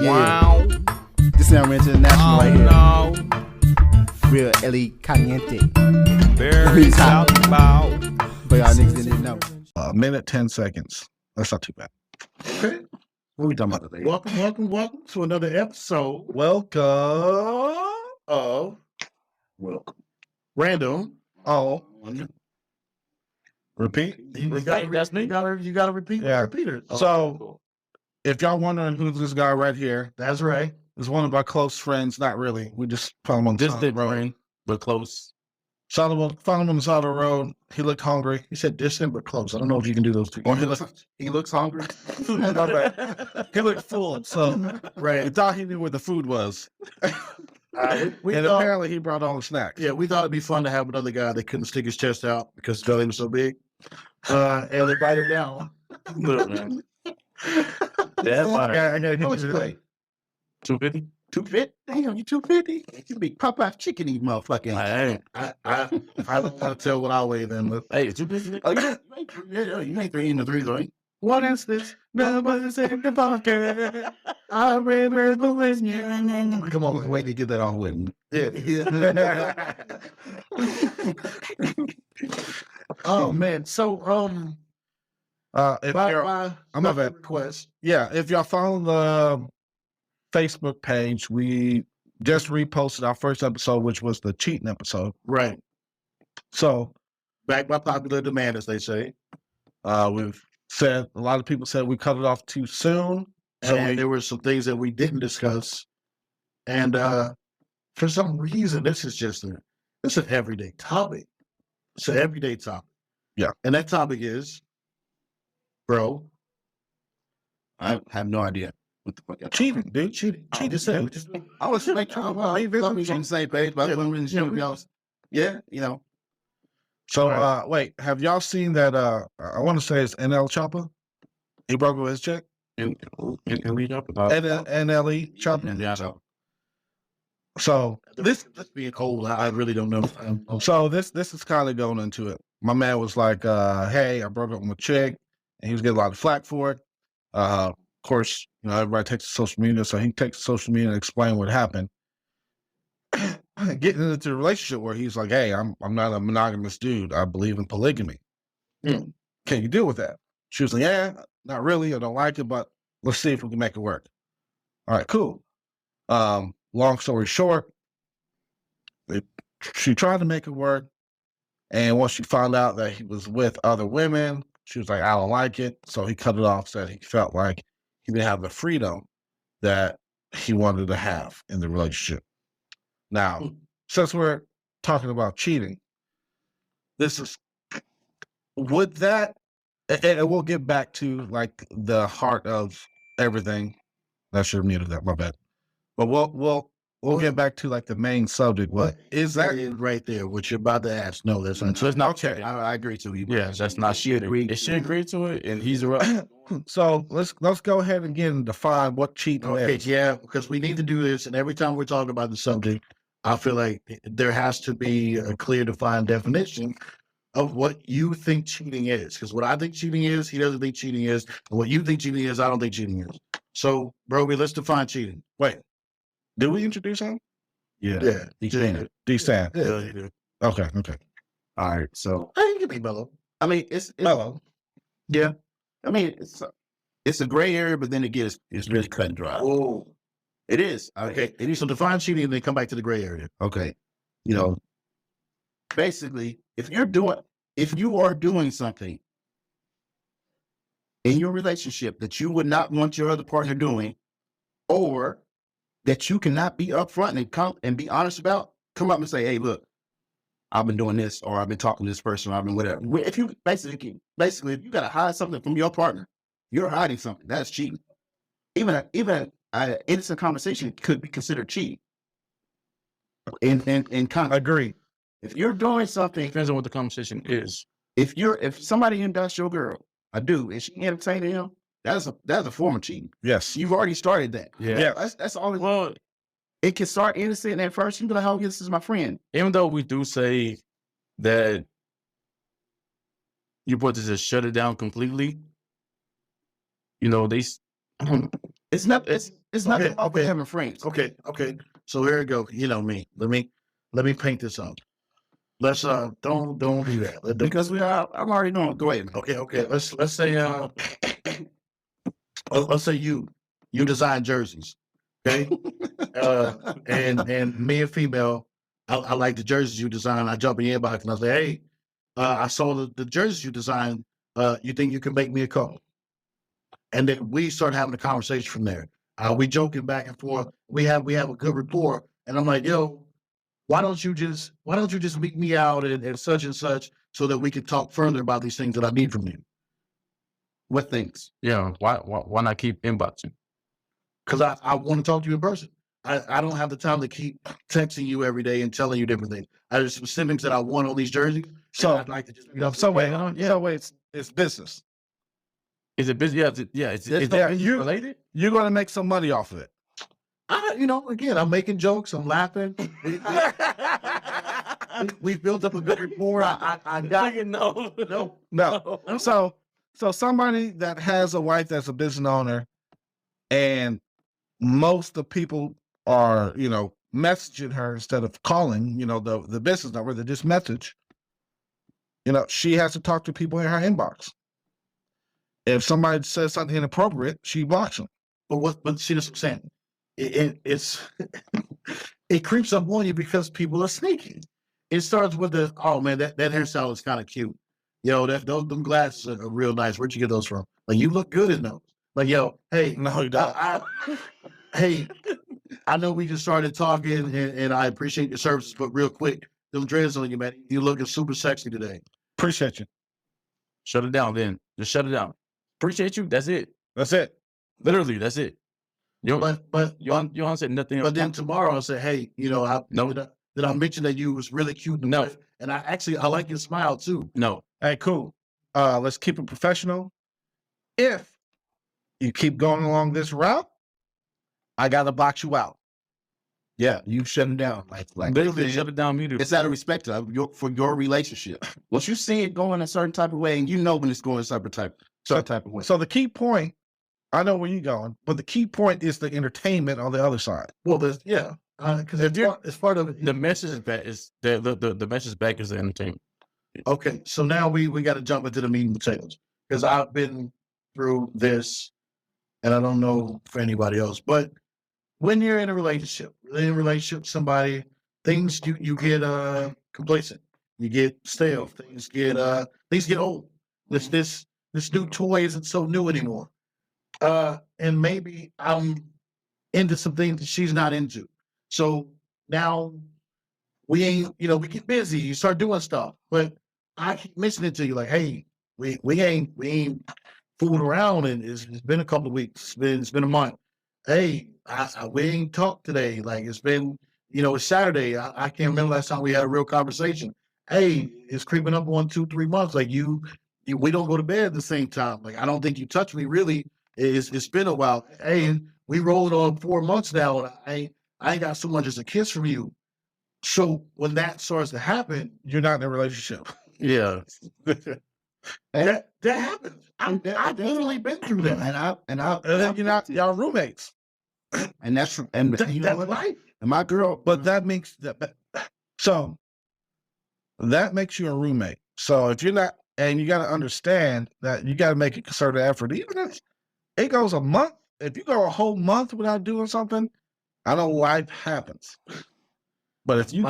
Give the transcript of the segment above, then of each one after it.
Wow. This sound international right here. No. Real Ellie Caliente. Very Top. about. But y'all niggas didn't know. A minute, 10 seconds. That's not too bad. Okay. What are we talking about today? Welcome to another episode Welcome. of Random. Oh. Repeat? That's me. You gotta repeat. Yeah. Repeat it. So, if y'all wondering who's this guy right here, That's right. is one of our close friends. Not really. We just found him on the side of the road. Distant, but close. Found him on the side of the road. He looked hungry. He said distant but close. I don't know if you can do those two. Or he looks hungry. Not bad. He looked full. So, he Right. thought he knew where the food was. We And thought, apparently he brought all the snacks. yeah, we thought it'd be fun to have another guy that couldn't stick his chest out because his belly was so big. And they bite him down. Look, man. That's fine. Yeah, I gotta How hit much you you today. weigh? 250? 250? Damn, you 250? You big Popeye chicken eating motherfucking. Hey, I don't want to tell what I weigh then, but hey, 250? oh, you ain't three in the threes, right? What is this? Nobody's in the pocket. I remember when you. Come on, wait to get that on with me. Oh man, so If my you're, my I'm a vet. request. yeah, if y'all follow the Facebook page, we just reposted our first episode, which was the cheating episode. Right. So Back by popular demand, as they say. we've said a lot of people said we cut it off too soon. So And we, there were some things that we didn't discuss. And for some reason, this is an everyday topic. It's an everyday topic. Yeah. And that topic is, bro, I have no idea what the fuck. cheating, dude. Cheating. Cheating. Just saying. I was like, On the same page, but yeah, you know. So Right. wait, have y'all seen that? I want to say it's NL Chopper. He broke with his chick. And we up NLE Chopper. Yeah, so. So This being cold, I really don't know. So this is kind of going into it. My man was like, hey, I broke up with my chick, and he was getting a lot of flack for it. Of course, everybody takes to social media, so he takes to social media and explain what happened. Getting into the relationship where he's like, hey, I'm not a monogamous dude. I believe in polygamy. Hmm. Can you deal with that? She was like, yeah, not really. I don't like it, but let's see if we can make it work. All right, cool. Long story short, she tried to make it work. And once she found out that he was with other women, she was like, I don't like it. So he cut it off, said he felt like he didn't have the freedom that he wanted to have in the relationship. Now, since we're talking about cheating, would that, and we'll get back to like the heart of everything. I should have muted that, my bad. But we'll get back to like the main subject. What is that? right there? What you're about to ask? No, that's not. So it's not Okay. I agree to you. Yeah, that's not she agreed. If she agreed to it and he's right. So let's go ahead and get and define what cheating Okay, is. yeah, because we need to do this, and every time we're talking about the subject, I feel like there has to be a clear, defined definition of what you think cheating is. Because what I think cheating is, he doesn't think cheating is. And what you think cheating is, I don't think cheating is. So, Broby, let's define cheating. Wait, did we introduce him? Yeah, D-Stan. Yeah. Okay. All right, so Hey, you can be mellow. I mean, it's Mellow. Yeah. I mean, it's a gray area, but then it's really cut and dry. Oh, It is. okay. So define cheating, and then come back to the gray area. Okay. You know, basically, if you are doing something in your relationship that you would not want your other partner doing, or that you cannot be upfront and come and be honest about, come up and say, hey, look, I've been doing this, or I've been talking to this person, or I've been whatever. If you basically, if you got to hide something from your partner, you're hiding something. That's cheating. Even an innocent conversation could be considered cheating. In Agree. if you're doing something, Depends on what the conversation is. if somebody inducts your girl, a dude, and she entertaining him, that's a form of cheating. Yes. You've already started that. Yeah. That's all. Well, It can start innocent at first. You be like, "Oh, this is my friend." even though we do say that you're supposed to just shut it down completely, they It's not. It's nothing Okay, wrong with okay. having friends. Okay. So here we go. You know me. Let me paint this up. Let's don't do that. Because I'm already knowing. Go ahead, man. Okay. Let's say let's say you design jerseys. Okay. And me and female, I like the jerseys you design. I jump in your inbox and I say, hey, I saw the jerseys you designed. You think you can make me a couple? And then we start having a conversation from there. We joking back and forth. We have a good rapport. And I'm like, yo, why don't you just meet me out and such so that we can talk further about these things that I need from you? What things? Yeah. Why not keep inboxing? Because I want to talk to you in person. I don't have the time to keep texting you every day and telling you different things. There's specifics that I want on these jerseys. So, I'd like to just meet up. so wait, it's business. Is it busy? Yeah. Is Yeah, that you- related? You're going to make some money off of it. Again, I'm making jokes. I'm laughing. We built up a good rapport. I got No. So somebody that has a wife that's a business owner, and most of the people are, messaging her instead of calling, the business number, they just message. She has to talk to people in her inbox. If somebody says something inappropriate, she blocks them. But see, that's what I'm saying. It's it creeps up on you because people are sneaky. It starts with oh man, that hairstyle is kind of cute. Them glasses are real nice. Where'd you get those from? Like, you look good in those. Like, yo, hey, No, you don't. hey, I know we just started talking and I appreciate your services, but real quick, them dreads on you, man. You looking super sexy today. Appreciate you. Shut it down then. Just shut it down. Appreciate you. That's it. That's it. Literally, that's it. You But said nothing else. But then tomorrow I'll say, hey, did I mention that you was really cute? No. And I like your smile too. No. Hey, cool. Let's keep it professional. If you keep going along this route, I gotta box you out. Yeah, you shut them down. Like Literally shut it down. Me too. it's out of respect for your relationship. Once you see it going a certain type of way, and you know when it's going a certain type of way. So the key point, I know where you're going, but the key point is the entertainment on the other side. Well, because it's part of it. The message is back. Is the message back is the entertainment. Okay, so now we got to jump into the meat and potatoes because I've been through this, and I don't know for anybody else, but when you're in a relationship with somebody, things you get complacent, you get stale, things get old. This new toy isn't so new anymore, and maybe I'm into some things that she's not into. So now we ain't, we get busy. You start doing stuff, but I keep mentioning to you like, hey, we ain't fooling around, and it's been a couple of weeks. It's been a month. Hey, we ain't talked today. Like, it's been, it's Saturday. I can't remember last time we had a real conversation. Hey, it's creeping up on 2-3 months. Like, we don't go to bed at the same time. Like, I don't think you touch me really. It's been a while. Hey, we rolled on 4 months now. And I ain't got so much as a kiss from you. So when that starts to happen, You're not in a relationship. Yeah. that happens. I've literally been through that. And then you're not, y'all roommates. And that's and you know That's what? life. And my girl, But that makes so that makes you a roommate. So if you're not, and you got to understand that you got to make a concerted effort. Even if it goes a month, if you go a whole month without doing something, I know life happens. But if you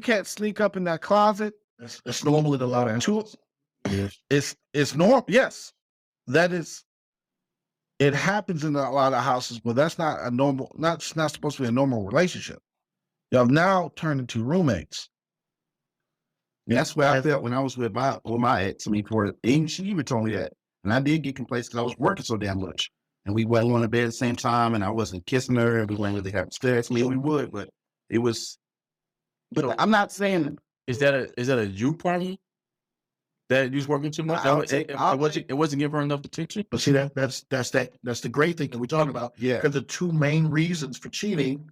can't sneak up in that closet, That's normal in a lot of to, it's normal. Yes, that is. It happens in a lot of houses, but that's not a normal. Not supposed to be a normal relationship. Y'all now turned into roommates. that's where I felt when I was with my ex. I mean, she even told me that, and I did get complacent because I was working so damn much, and we wasn't on the bed at the same time, and I wasn't kissing her, and we weren't really having sex. I mean, we would, but it was. But I'm not saying Is that a you problem? That you was working too much? It wasn't giving her enough attention. But see, that's the great thing that we're talking about. Yeah. Because the two main reasons for cheating,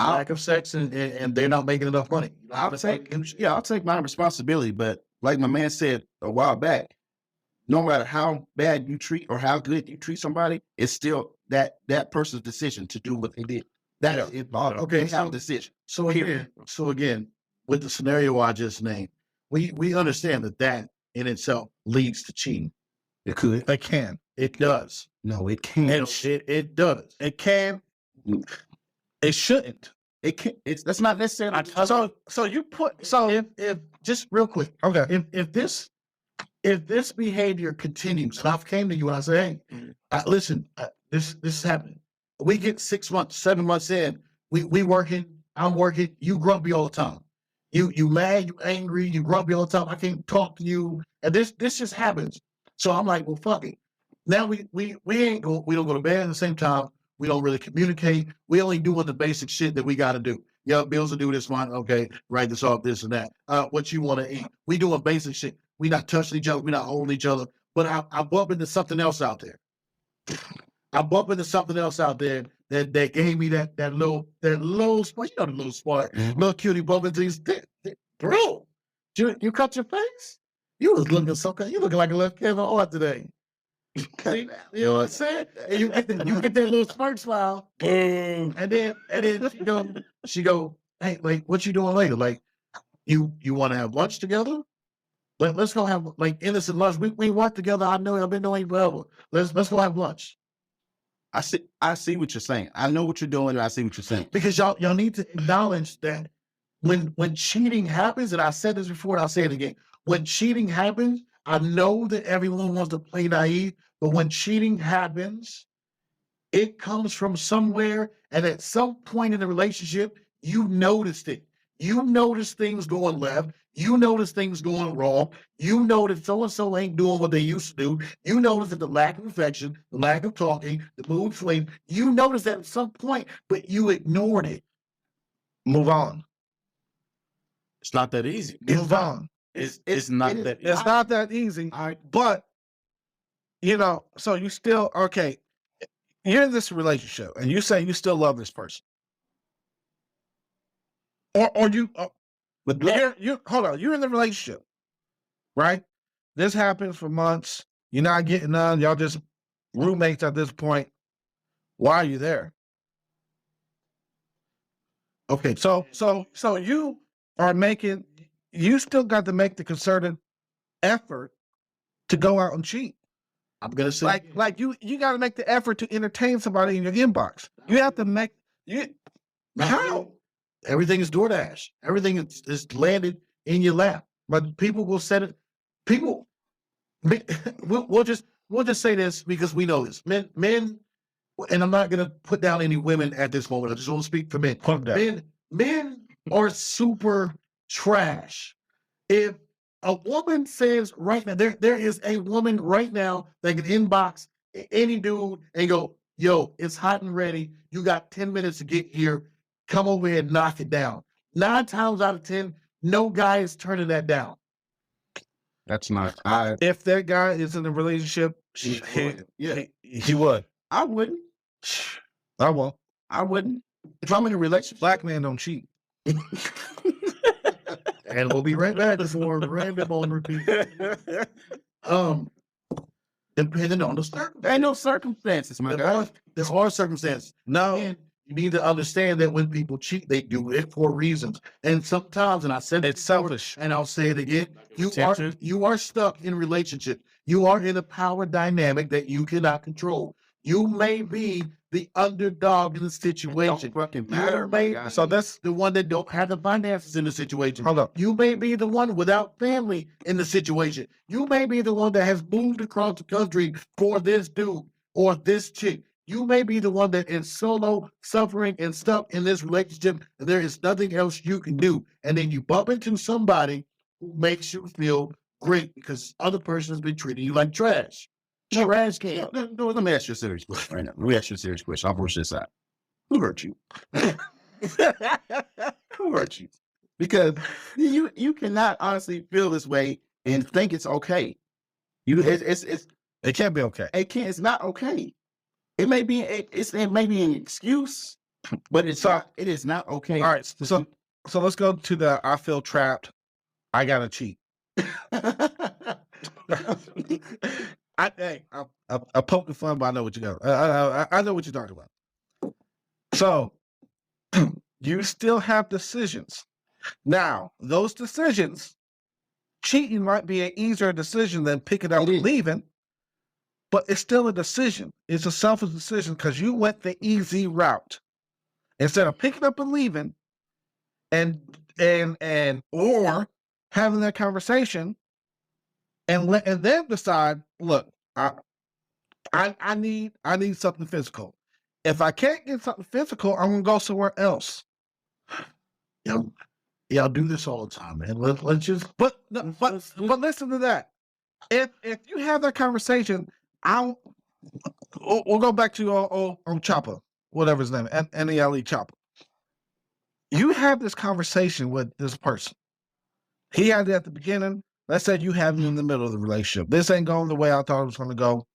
lack of sex and they're not making enough money. I'll take my responsibility, but like my man said a while back, no matter how bad you treat or how good you treat somebody, it's still that person's decision to do what they did. That is Okay, they have a decision. So again, with the scenario I just named, we understand that in itself leads to cheating. It could. They can. It does. No, it can't. It does. It can. It shouldn't. It can't. That's not necessarily. So you put so If just real quick, okay. if this behavior continues, and I came to you and I say, hey, listen, this is happening. We get 6 months, 7 months in, we working, I'm working, you grumpy all the time. You mad, you angry, you grumpy all the time. I can't talk to you. And this just happens. So I'm like, well, fuck it. Now we don't go to bed at the same time. We don't really communicate. We only doing the basic shit that we got to do. Yeah, bills to do this one. Okay, write this off, this and that. What you want to eat? We doing basic shit. We not touching each other. We not holding each other. But I bump into something else out there. I bump into something else out there that gave me that little spot. You know, the little spot, little cutie bump into these. Bro, you cut your face. You was looking so good. You looking like a little Kevin Hart today. You know what I'm saying? And you get that little smirk smile, and then she go, hey, like, what you doing later? Like, you want to have lunch together? Let's go have like innocent lunch. We work together. I know I've been knowing you forever. Let's go have lunch. I see what you're saying. I know what you're doing, and I see what you're saying. Because y'all need to acknowledge that when cheating happens, and I said this before, and I'll say it again. When cheating happens, I know that everyone wants to play naive, but when cheating happens, it comes from somewhere, and at some point in the relationship, you noticed it. You notice things going left. You notice things going wrong. You know that so-and-so ain't doing what they used to do. You notice that the lack of affection, the lack of talking, the mood swing, you notice that at some point, but you ignored it. Move on. It's not that easy. Move on. It's not that. It's not that easy. But you know, so you still okay. You're in this relationship, and you say you still love this person, or you. But you hold on. You're in the relationship, right? This happens for months. You're not getting none. Y'all just roommates at this point. Why are you there? Okay, so you are making. You still got to make the concerted effort to go out and cheat. I'm gonna say Like you got to make the effort to entertain somebody in your inbox. You have to make you. How? Everything is DoorDash. Everything is landed in your lap. But people will set it. People, we'll just say this because we know this. Men, and I'm not gonna put down any women at this moment. I just want to speak for men. Men are super trash. If a woman says right now, there is a woman right now that can inbox any dude and go, yo, it's hot and ready. You got 10 minutes to get here. Come over here and knock it down. 9 times out of 10, no guy is turning that down. That's not. If that guy is in a relationship, he would. I wouldn't. I won't. I wouldn't. If I'm in a relationship, Black men don't cheat. And we'll be right back with more random on repeat. Depending on the circumstances. there ain't no circumstances, my guy. There are circumstances. No. And you need to understand that when people cheat, they do it for reasons. And sometimes, and I said It's selfish. and I'll say it again, you Attention. are stuck in relationship. You are in a power dynamic that you cannot control. You may be the underdog in the situation. Don't fucking matter, You may my guy. be So that's the one that don't have the finances in the situation. hold up. You may be the one without family in the situation. You may be the one that has moved across the country for this dude or this chick. You may be the one that is solo, suffering, and stuck in this relationship, and there is nothing else you can do. And then you bump into somebody who makes you feel great because other person has been treating you like trash. Trash can. No, let me ask you a serious question right now. Let me ask you a serious question. I'll push this out. Who hurt you? Who hurt you? Because you cannot honestly feel this way and think it's okay. It can't be okay. It's not okay. It may be an excuse, but it is not okay. All right. So let's go to the I feel trapped. I gotta cheat. I poke the fun, but I know what you got. I know what you're talking about. So you still have decisions. Now, those decisions, cheating might be an easier decision than picking up and leaving, but it's still a decision. It's a selfish decision because you went the easy route instead of picking up and leaving, and or having that conversation and letting them decide. Look, I need something physical. If I can't get something physical, I'm gonna go somewhere else. Y'all do this all the time, man. Let's just. But listen to that. If you have that conversation, we'll go back to old Chopper, whatever his name, NELE Chopper. You have this conversation with this person. He had it at the beginning. Let's say you have it in the middle of the relationship. This ain't going the way I thought it was going to go.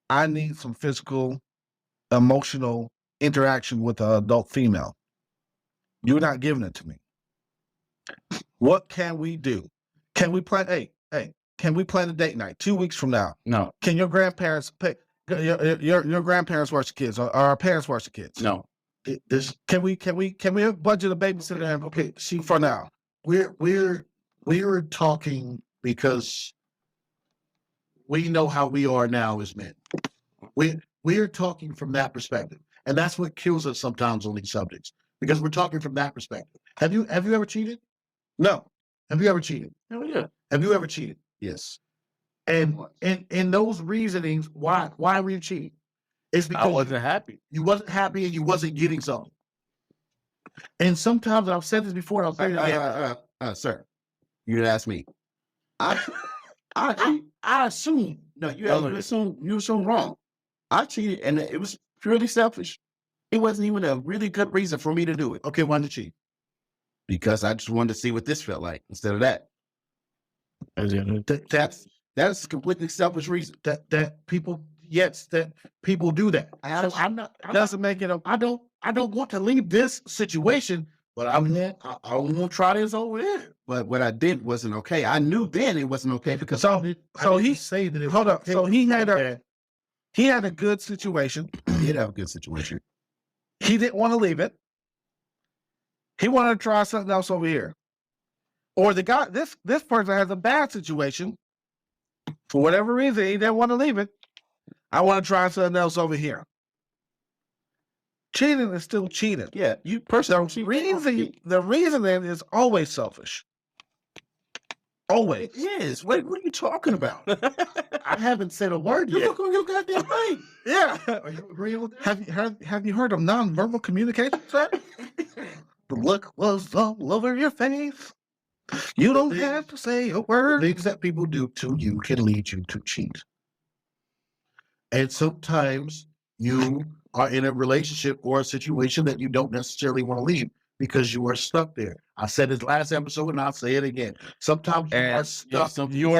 I need some physical, emotional interaction with an adult female. You're not giving it to me. What can we do? Can we plan? Hey, can we plan a date night 2 weeks from now? No. Can your grandparents pay? Your grandparents watch the kids, or our parents watch the kids? No. Can we budget a babysitter? And okay, see for now. We're talking because we know how we are now as men. We're talking from that perspective, and that's what kills us sometimes on these subjects because we're talking from that perspective. Have you ever cheated? No. Have you ever cheated? Oh yeah. Have you ever cheated? Yes. And in those reasonings, why were you cheating? It's because I wasn't happy. You wasn't happy and you wasn't getting something. And sometimes, and I've said this before, and I'll say it again. Sir, you didn't ask me. I assume. No, you assume wrong. I cheated, and it was purely selfish. It wasn't even a really good reason for me to do it. Okay, why did you cheat? Because I just wanted to see what this felt like instead of that. That's a completely selfish reason. That people do that. I'm not. Doesn't make it. I don't want to leave this situation, but I want to try this over there. But what I did wasn't okay. I knew then it wasn't okay because he say that. Hold up. So he had a good situation. He did have a good situation. He didn't want to leave it. He wanted to try something else over here. Or the guy, this person has a bad situation. For whatever reason, he didn't want to leave it. I want to try something else over here. Cheating is still cheating. Yeah, you personally. The reasoning is always selfish. Always. It is. What are you talking about? I haven't said a word yet. Look on your goddamn thing. Yeah. Are you agreeing with that? Have you heard of nonverbal communication, sir? The look was all over your face. You don't have to say a word. Things that people do to you can lead you to cheat. And sometimes you are in a relationship or a situation that you don't necessarily want to leave because you are stuck there. I said this last episode and I'll say it again. Sometimes you are stuck. You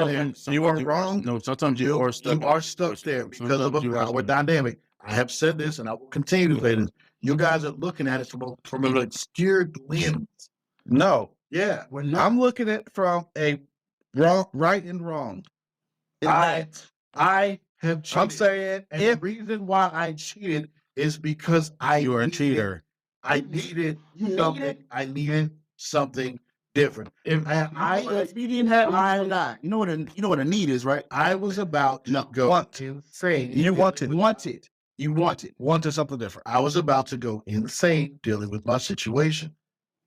are wrong. No, sometimes you are stuck. You are stuck there because of a power dynamic. I have said this and I will continue to say this. You guys are looking at it from an obscured lens. No. Yeah, we're not. I'm looking at it from a right and wrong. I have cheated. I'm saying and the reason why I cheated is because You are a cheater. I needed something. I needed something different. If you didn't have, you know what a need is, right? I was about to go insane. You wanted something different. I was about to go insane dealing with my situation.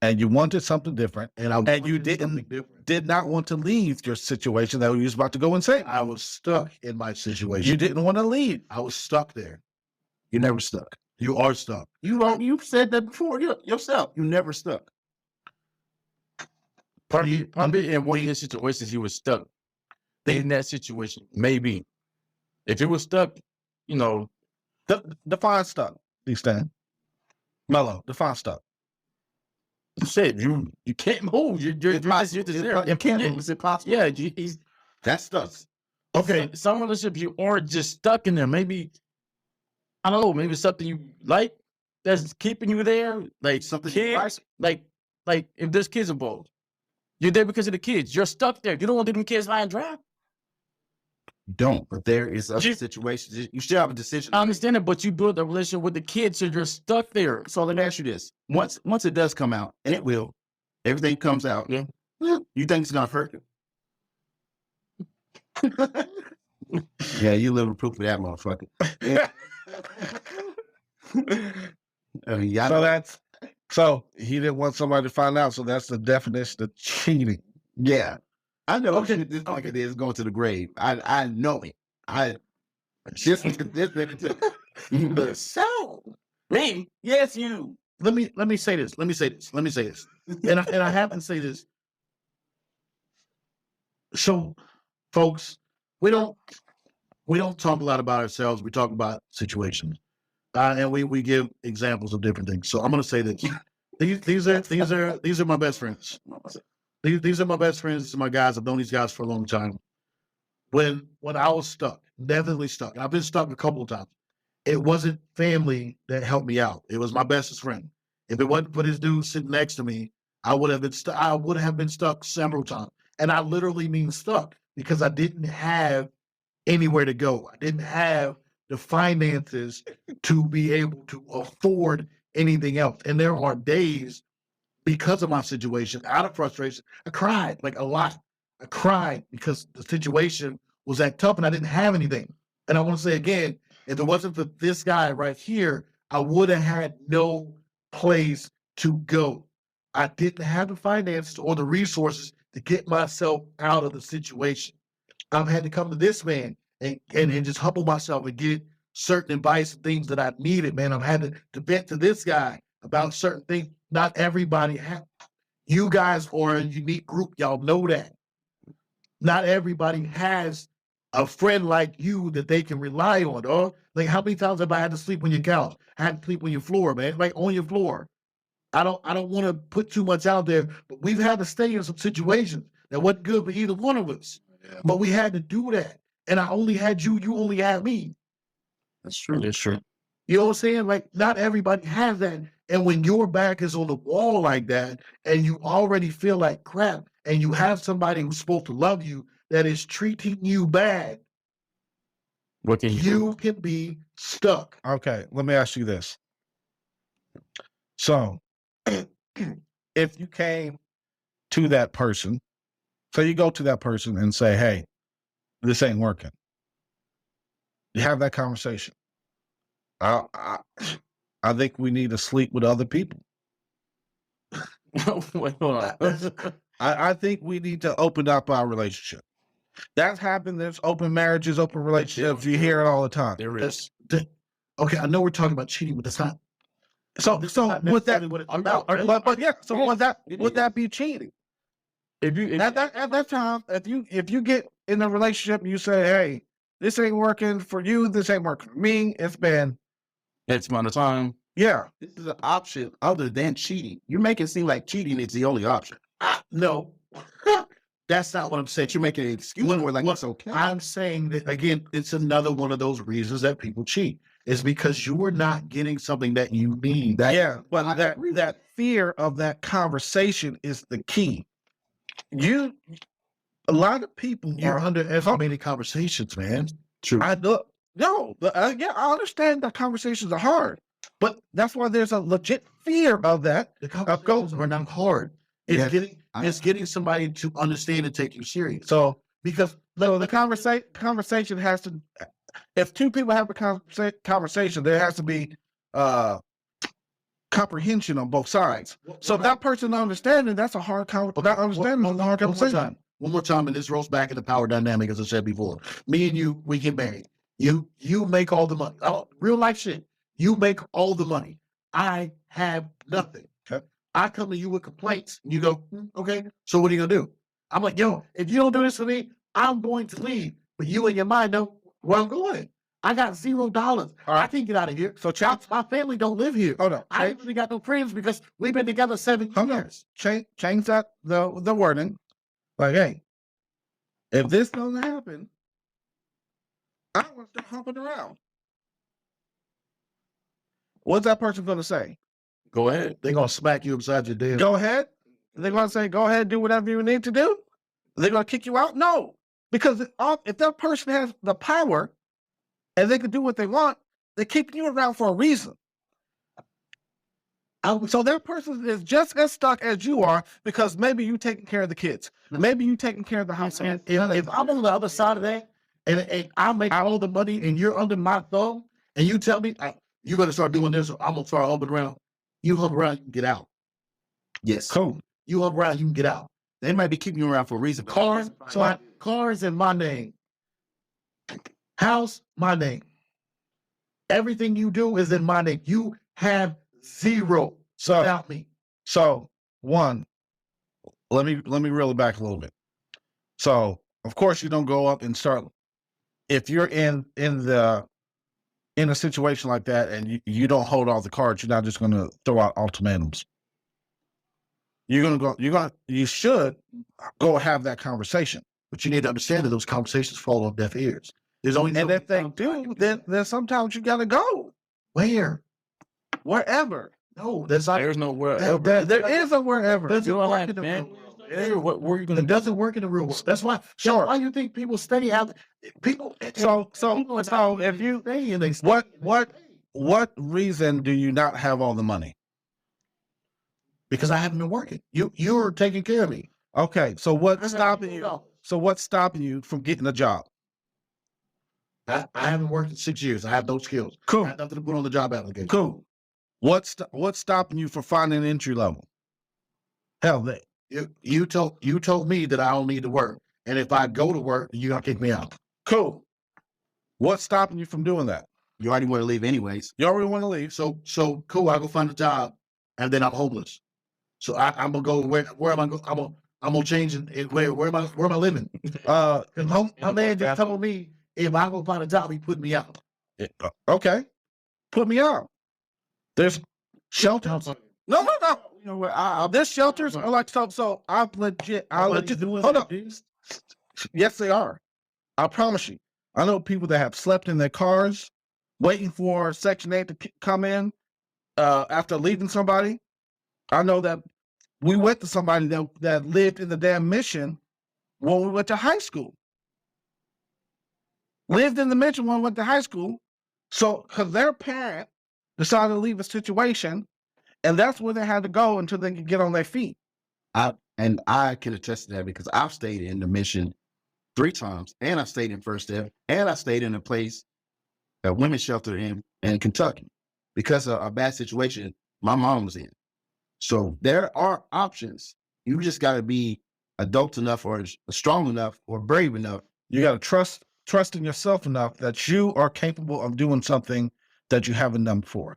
And you wanted something different, and you did not want to leave your situation that you was about to go insane. I was stuck in my situation. You didn't want to leave. I was stuck there. You're never stuck. You are stuck. You've said that before yourself. You never stuck. In one of your situations, you were stuck. In that situation, maybe. If it was stuck, define stuck. Stan. Mellow, define stuck. You said you can't move. You're just there. You can't move. It's impossible. Yeah, that's stuck. Okay. Some relationships you are just stuck in there. Maybe I don't know. Maybe something you like that's keeping you there. Like Something kids. Like if there's kids involved, You're there because of the kids. You're stuck there. You don't want to leave them kids high and dry. Don't. But there is other situations. You still have a decision. I understand it, but you build a relationship with the kids, so you're stuck there. So let me ask you this: once it does come out, and it will, everything comes out. Yeah. You think it's gonna hurt you? Yeah, you living proof of that, motherfucker. Yeah. I mean, So he didn't want somebody to find out. So that's the definition of cheating. yeah, I know. Okay, this like it is going to the grave. I know it. This nigga So, me? Yes, you. Let me say this. Let me say this. And I have to say this. So, folks, we don't talk a lot about ourselves. We talk about situations, and we give examples of different things. So I'm going to say this: these are my best friends. These are my best friends. These are my guys. I've known these guys for a long time. When I was stuck, definitely stuck. I've been stuck a couple of times. It wasn't family that helped me out. It was my bestest friend. If it wasn't for this dude sitting next to me, I would have been stuck. I would have been stuck several times. And I literally mean stuck because I didn't have anywhere to go. I didn't have the finances to be able to afford anything else. And there are days because of my situation, out of frustration, I cried like a lot. I cried because the situation was that tough and I didn't have anything. And I want to say again, if it wasn't for this guy right here, I would have had no place to go. I didn't have the finances or the resources to get myself out of the situation. I've had to come to this man and just humble myself and get certain advice and things that I needed, man. I've had to vent to this guy about certain things. Not everybody you guys are a unique group. Y'all know that. Not everybody has a friend like you that they can rely on, dog. Like, how many times have I had to sleep on your couch? I had to sleep on your floor, man. Like, on your floor. I don't want to put too much out there, but we've had to stay in some situations that wasn't good for either one of us. Yeah. But we had to do that. And I only had you only had me. That's true. That's true. You know what I'm saying? Like, not everybody has that. And when your back is on the wall like that, and you already feel like crap, and you have somebody who's supposed to love you that is treating you bad, what can you can be stuck. Okay, let me ask you this. So, if you came to that person, so you go to that person and say, hey, this ain't working. You have that conversation. I think we need to sleep with other people. Wait, hold on. I think we need to open up our relationship. That's happened. There's open marriages, open relationships. You hear it all the time. There is. Okay, I know we're talking about cheating, but that's not. So would that? What it's about. But yeah. So would that be cheating? If you At that time, if you get in a relationship and you say, hey, this ain't working for you, this ain't working for me. It's been X amount of time. Yeah. This is an option other than cheating. You make it seem like cheating is the only option. No, that's not what I'm saying. You're making an excuse for it like it's okay. I'm saying that, again, it's another one of those reasons that people cheat. It's because you are not getting something that you need. But that fear of that conversation is the key. A lot of people You're underestimating conversations, man. True. I understand that conversations are hard, but that's why there's a legit fear of that. The conversations are not hard. It's getting somebody to understand and take you serious. So because the conversation has to. If two people have a conversation, there has to be comprehension on both sides. So if that person understanding, that's a hard conversation. One more time, and this rolls back into power dynamic, as I said before. Me and you, we get married. You make all the money. Real life shit. You make all the money. I have nothing. Okay. I come to you with complaints. And you go, okay, so what are you going to do? I'm like, yo, if you don't do this for me, I'm going to leave. But you in your mind know where I'm going. I got $0. Right. I can't get out of here. So my family don't live here. Hold on. I ain't really got no friends because we've been together 7 years. Change that the wording. Like, hey, if this doesn't happen, I want to start humping around. What's that person going to say? Go ahead. They're going to smack you upside your damn. Go ahead. They're going to say, go ahead, do whatever you need to do. They're going to kick you out? No. Because if that person has the power and they can do what they want, they're keeping you around for a reason. So that person is just as stuck as you are because maybe you taking care of the kids. Maybe you taking care of the house. And if I'm on the other side of that, and I make all the money, and you're under my thumb, and you tell me you got to start doing this, or I'm gonna start humping around. You hump around, you can get out. Yes. Cool. You hump around, you can get out. They might be keeping you around for a reason. Cars in my name. House, my name. Everything you do is in my name. You have zero without me. So one, let me reel it back a little bit. So of course you don't go up and start. If you're in a situation like that and you don't hold all the cards, you're not just going to throw out ultimatums. You should go have that conversation. But you need to understand that those conversations fall on deaf ears. There's only And if they do, then sometimes you got to go. Where? Wherever. No, there's not. There's no wherever. There is a wherever. You don't have family. What are you gonna? It doesn't work in the real world. That's why. Sure. That's why you think people study out. People. So if you Stay and they what reason do you not have all the money? because I haven't been working. You're taking care of me. Okay, so what's stopping you? So what's stopping you from getting a job? I haven't worked in 6 years. I have no skills. Cool. I have nothing to put on the job application. Cool. What's stopping you from finding an entry level? Hell, You told me that I don't need to work, and if I go to work, you're gonna kick me out. cool. What's stopping you from doing that? You already want to leave anyways. You already want to leave. So cool. I go find a job, and then I'm homeless. So I'm gonna go where am I? I'm gonna change it. Where am I living? My man just told me if I go find a job, he put me out. Okay. Put me out. There's shelters. No. You know what? There's shelters. I like to talk. So I legit. Hold up. Yes, they are. I promise you. I know people that have slept in their cars, waiting for Section 8 to come in after leaving somebody. I know that we went to somebody that lived in the damn Mission when we went to high school. Lived in the Mission when we went to high school. So, because their parent decided to leave a situation, and that's where they had to go until they could get on their feet. I can attest to that because I've stayed in the Mission 3 times, and I stayed in First Ave, and I stayed in a place, a women's shelter in Kentucky, because of a bad situation my mom was in. So there are options. You just got to be adult enough, or strong enough, or brave enough. You got to trust in yourself enough that you are capable of doing something that you haven't done before.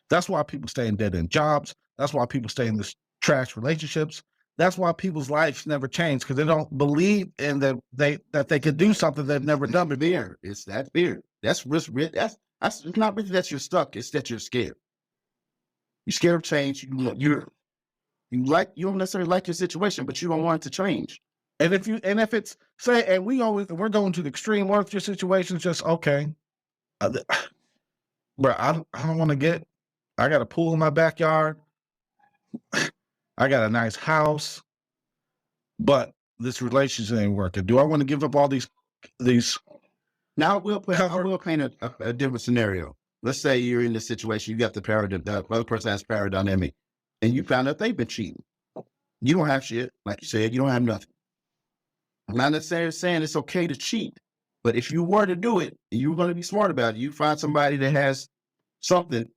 That's why people stay in dead-end jobs. That's why people stay in this trash relationships. That's why people's lives never change, because they don't believe in that they could do something they've never done before. Fear. It's that fear. That's risk. That's it's not really that you're stuck. It's that you're scared. You're scared of change. You don't necessarily like your situation, but you don't want it to change. And if it's say, and we're going to the extreme. What if your situation's just okay, bro? I don't want to get. I got a pool in my backyard. I got a nice house, but this relationship ain't working. Do I want to give up all these? Now I will paint a different scenario. Let's say you're in this situation. You got the other person has power dynamic, and you found out they've been cheating. You don't have shit, like you said. You don't have nothing. I'm not necessarily saying it's okay to cheat, but if you were to do it, you're going to be smart about it. You find somebody that has something.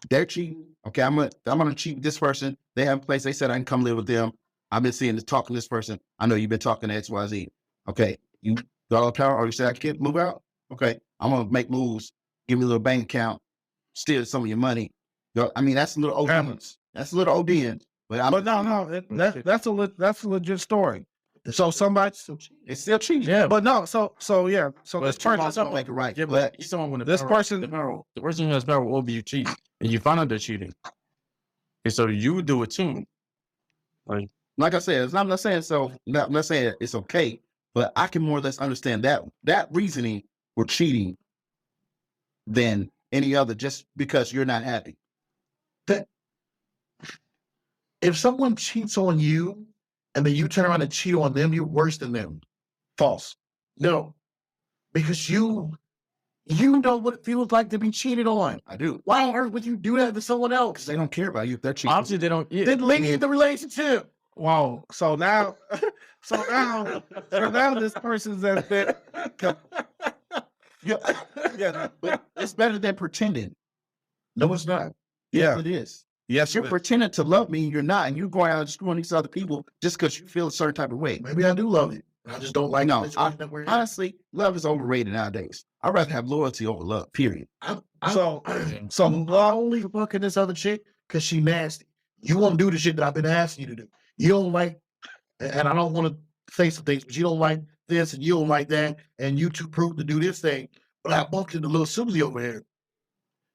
They're cheating. Okay, I'm gonna cheat with this person. They have a place. They said I can come live with them. I've been talking to this person. I know you've been talking to XYZ. Okay, you got all the power, or you said I can't move out. Okay, I'm gonna make moves. Give me a little bank account. Steal some of your money. I mean, that's a little OD. That's a little OD. But no, that's a legit story. So somebody, it's still cheating. Yeah, but no. So yeah. So but this person, don't make it right. Yeah, but someone with this person, the person who has power will be cheating, and you find out they're cheating, and so you do it too. Like I said, I'm not saying it's okay, but I can more or less understand that reasoning for cheating than any other, just because you're not happy. If someone cheats on you and then you turn around and cheat on them, you're worse than them. False. No, because you know what it feels like to be cheated on. I do. Why on earth would you do that to someone Because else? they don't care about you if they're cheating. Obviously, they don't. Yeah. Then leave the relationship. Wow. So now this person's that been. Yeah, but it's better than pretending. No, it's not. Yes, it is. Yes, You're pretending to love me, you're not, and you're going out and screwing these other people just because you feel a certain type of way. Maybe I do love it. I just don't like No, the situation that we're in. honestly, love is overrated nowadays. I'd rather have loyalty over love, period. So I love. only fucking this other chick because she nasty. You won't do the shit that I've been asking you to do. You don't like, and I don't want to say some things, but you don't like this and you don't like that, and you too proved to do this thing. But I bumped into little Susie over here.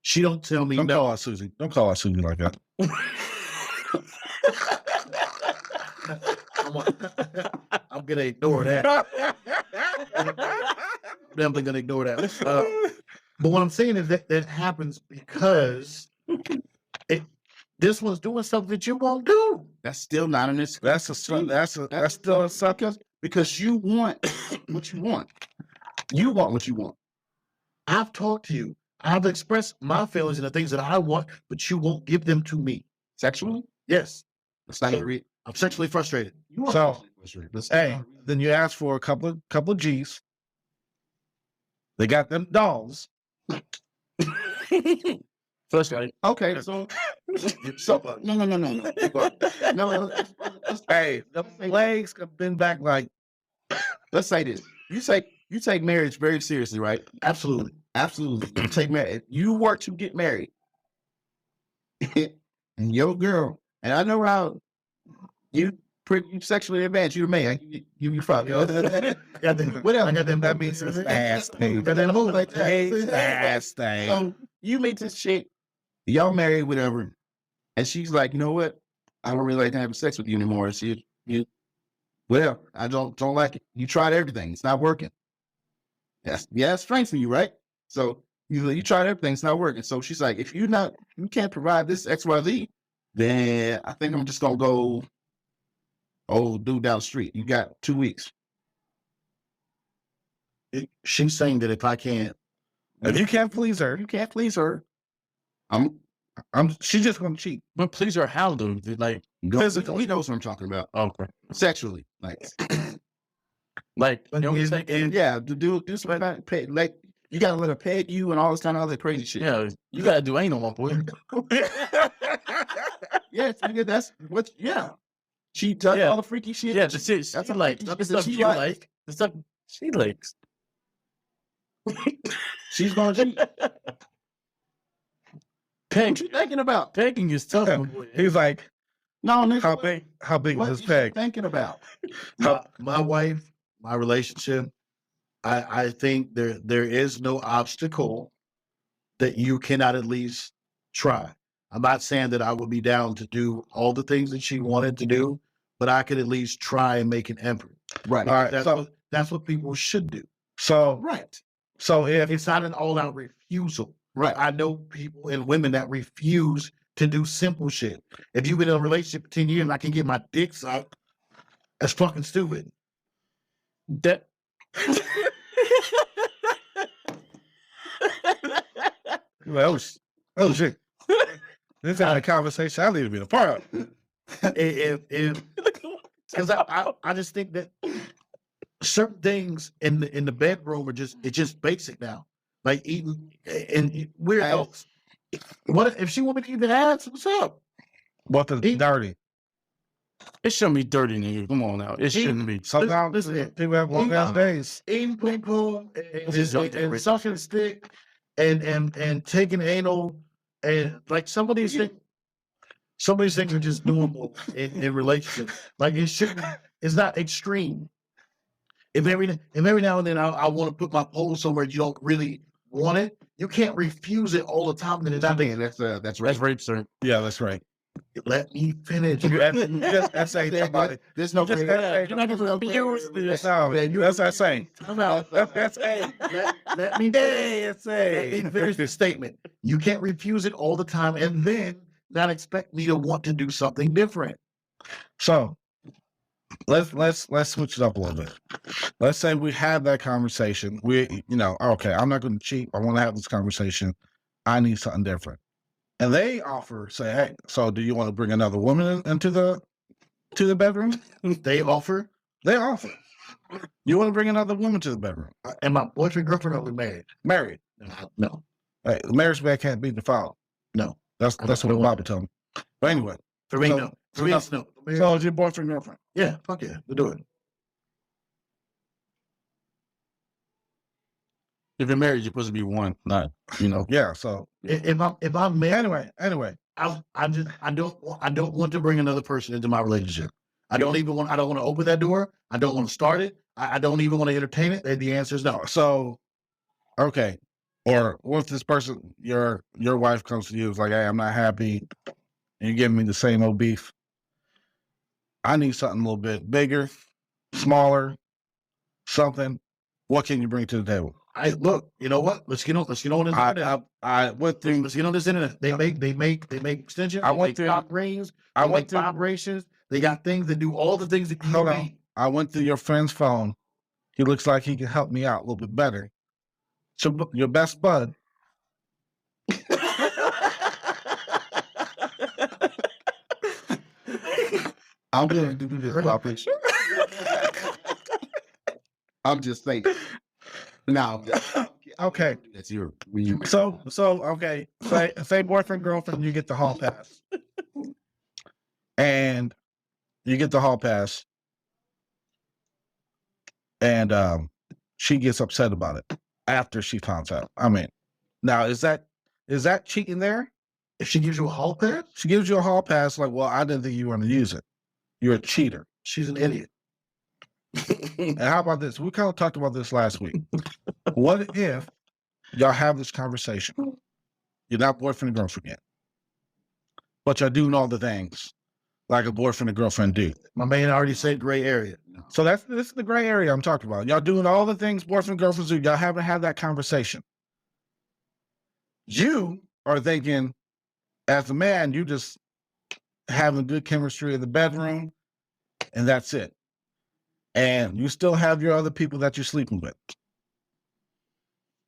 She don't tell me Don't no. call her Susie. Don't call her Susie like that. I'm gonna ignore that. Definitely gonna ignore that. But what I'm saying is that happens because this one's doing something that you won't do. That's still not an excuse. That's still a sucker. Because you want what you want. You want what you want. I've talked to you. I've expressed my feelings and the things that I want, but you won't give them to me. Sexually? Yes, That's not agree. I'm sexually frustrated. You are So, sexually frustrated. That's Hey, not- then you ask for a couple of G's. They got them dolls. Frustrated. Okay, so no. Hey, the legs have been back like Let's say this: you take marriage very seriously, right? Absolutely. Absolutely, you take marriage. You work to get married, and your girl, and I know how you sexually advanced. You're a man. You probably Got them. what else? I got them. That means it's fast thing. Got that move like that. fast thing. So you meet this chick, y'all married, whatever, and she's like, you know what? I don't really like having sex with you anymore. Well, I don't like it. You tried everything. It's not working. It's strength for you, right? So you tried everything. It's not working. So she's like, if you can't provide this XYZ, then I think I'm just gonna go. Oh, dude down the street. You got 2 weeks. She's saying that if I can't, If you can't please her, You can't please her. she's just gonna cheat. But please her how though? Like, Physically, he knows what I'm talking about. okay. Sexually, like Like, you but know what I'm is- saying? is- yeah, do something about pay. Like you gotta let her pet you and all this kind of other crazy shit. Yeah, you gotta do anal, my boy. Yeah, nigga, that's what. Yeah, she does Yeah. all the freaky shit. Yeah, the shit That's she a like. freaky The shit that stuff she you like. like. The stuff she likes. She's gonna cheat. What you thinking about? Pegging is tough, my boy. He's like, No, nigga. how big What was you his peg? thinking about? my wife, my relationship, I think there is no obstacle that you cannot at least try. I'm not saying that I would be down to do all the things that she wanted to do, but I could at least try and make an effort. Right. All right. That's what people should do. So Right. if It's not an all-out refusal. Right. I know people and women that refuse to do simple shit. If you've been in a relationship for 10 years and I can get my dick sucked, that's fucking stupid. That you're like, oh shit, this ain't a conversation I need to be a part of. Because I just think that certain things in the bedroom are just basic now. Like eating and where else? What if she want me to eat the ass? What's up? What the He- dirty? it shouldn't be dirty, nigga. Come on now. It shouldn't be. Sometimes listen, people have long ass days. Eating ping pong Just don't and sucking a stick and taking anal and like some of these things are just normal in relationships. Like it shouldn't. It's not extreme. If every now and then I want to put my pole somewhere you don't really want it, you can't refuse it all the time. And it's I not think that's That's right. rape, sir. Yeah, that's right. let me finish. You just essay somebody. There's no. Just Let You're not gonna abuse this. No, man, you that's essay. That's let me finish the statement. You can't refuse it all the time, and then not expect me to want to do something different. So let's switch it up a little bit. Let's say we have that conversation. Okay, I'm not going to cheat. I want to have this conversation. I need something different. And they say, hey, so do you want to bring another woman into the bedroom? They offer. You want to bring another woman to the bedroom? And my boyfriend, girlfriend, are we married? Married. No. Hey, the marriage bed can't be defiled. No. That's what the Bible told me. But anyway. For me, no. For me, it's no. So it's your boyfriend, girlfriend? Yeah, fuck yeah. We'll do it. If you're married, you're supposed to be one, not, Yeah, so. If I'm married, Anyway. I don't want to bring another person into my relationship. I don't want to open that door. I don't want to start it. I don't even want to entertain it. The answer is no. So, okay. Or what if this person, your wife comes to you, is like, hey, I'm not happy, and you're giving me the same old beef. I need something a little bit bigger, smaller, something. What can you bring to the table? Look, you know what? Let's get on this internet. I went through. Let's get on this internet. They make extensions. I went through top rings. They make vibrations. They got things that do all the things that you Hold need. on. I went through your friend's phone. He looks like he can help me out a little bit better. So your best bud. I'm going to do this operation. I'm just saying. Now, okay. That's your. So okay. Say boyfriend, girlfriend, you get the hall pass, and you get the hall pass, and she gets upset about it after she finds out. I mean, now is that cheating there? If she gives you a hall pass, she gives you a hall pass. Like, well, I didn't think you were going to use it. You're a cheater. She's an idiot. And how about this? We kind of talked about this last week. What if y'all have this conversation? You're not boyfriend and girlfriend yet, but you're doing all the things like a boyfriend and girlfriend do. My man already said gray area. So this is the gray area I'm talking about. Y'all doing all the things boyfriend and girlfriends do. Y'all haven't had that conversation. You are thinking, as a man, you just having good chemistry in the bedroom, and that's it. And you still have your other people that you're sleeping with.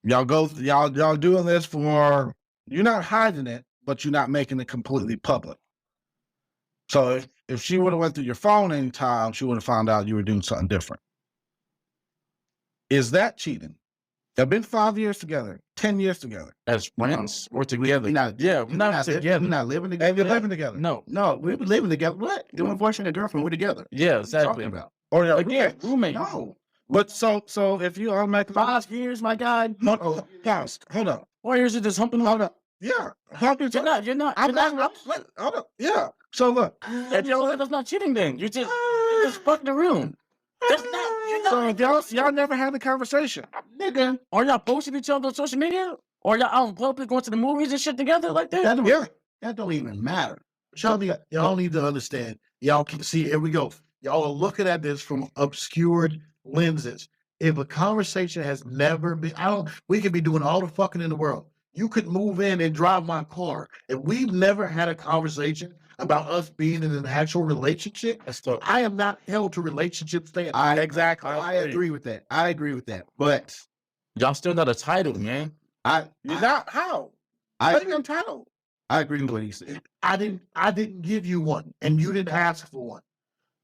Y'all doing this for, you're not hiding it, but you're not making it completely public. So if she would have went through your phone anytime, she would have found out you were doing something different. Is that cheating? They've been 5 years together, 10 years together. As friends or together. We're not together. We're not living together. And you're living together. No, we're living together. What? Doing boyfriend and girlfriend, we're together. Yeah, What are you exactly. talking about? Or Again, roommate. No. But so if you automatically 5 years, my God. hold on. 4 years of just humping. Hold up. Yeah. How could You're not. hold on. Yeah. So look. That's not cheating then. You're just fucking the room. That's not. So y'all never had the conversation. Nigga. Or y'all posting each other on social media? Or y'all out in public going to the movies and shit together like that? That don't even matter. Y'all need to understand. Y'all can see, here we go. Y'all are looking at this from obscured lenses. If a conversation has never been, we could be doing all the fucking in the world. You could move in and drive my car. If we've never had a conversation about us being in an actual relationship, I am not held to relationship standards. I agree with that. But y'all still not a title, man. You're not. How? How are you entitled? I agree with what he said. I didn't give you one, and you didn't ask for one.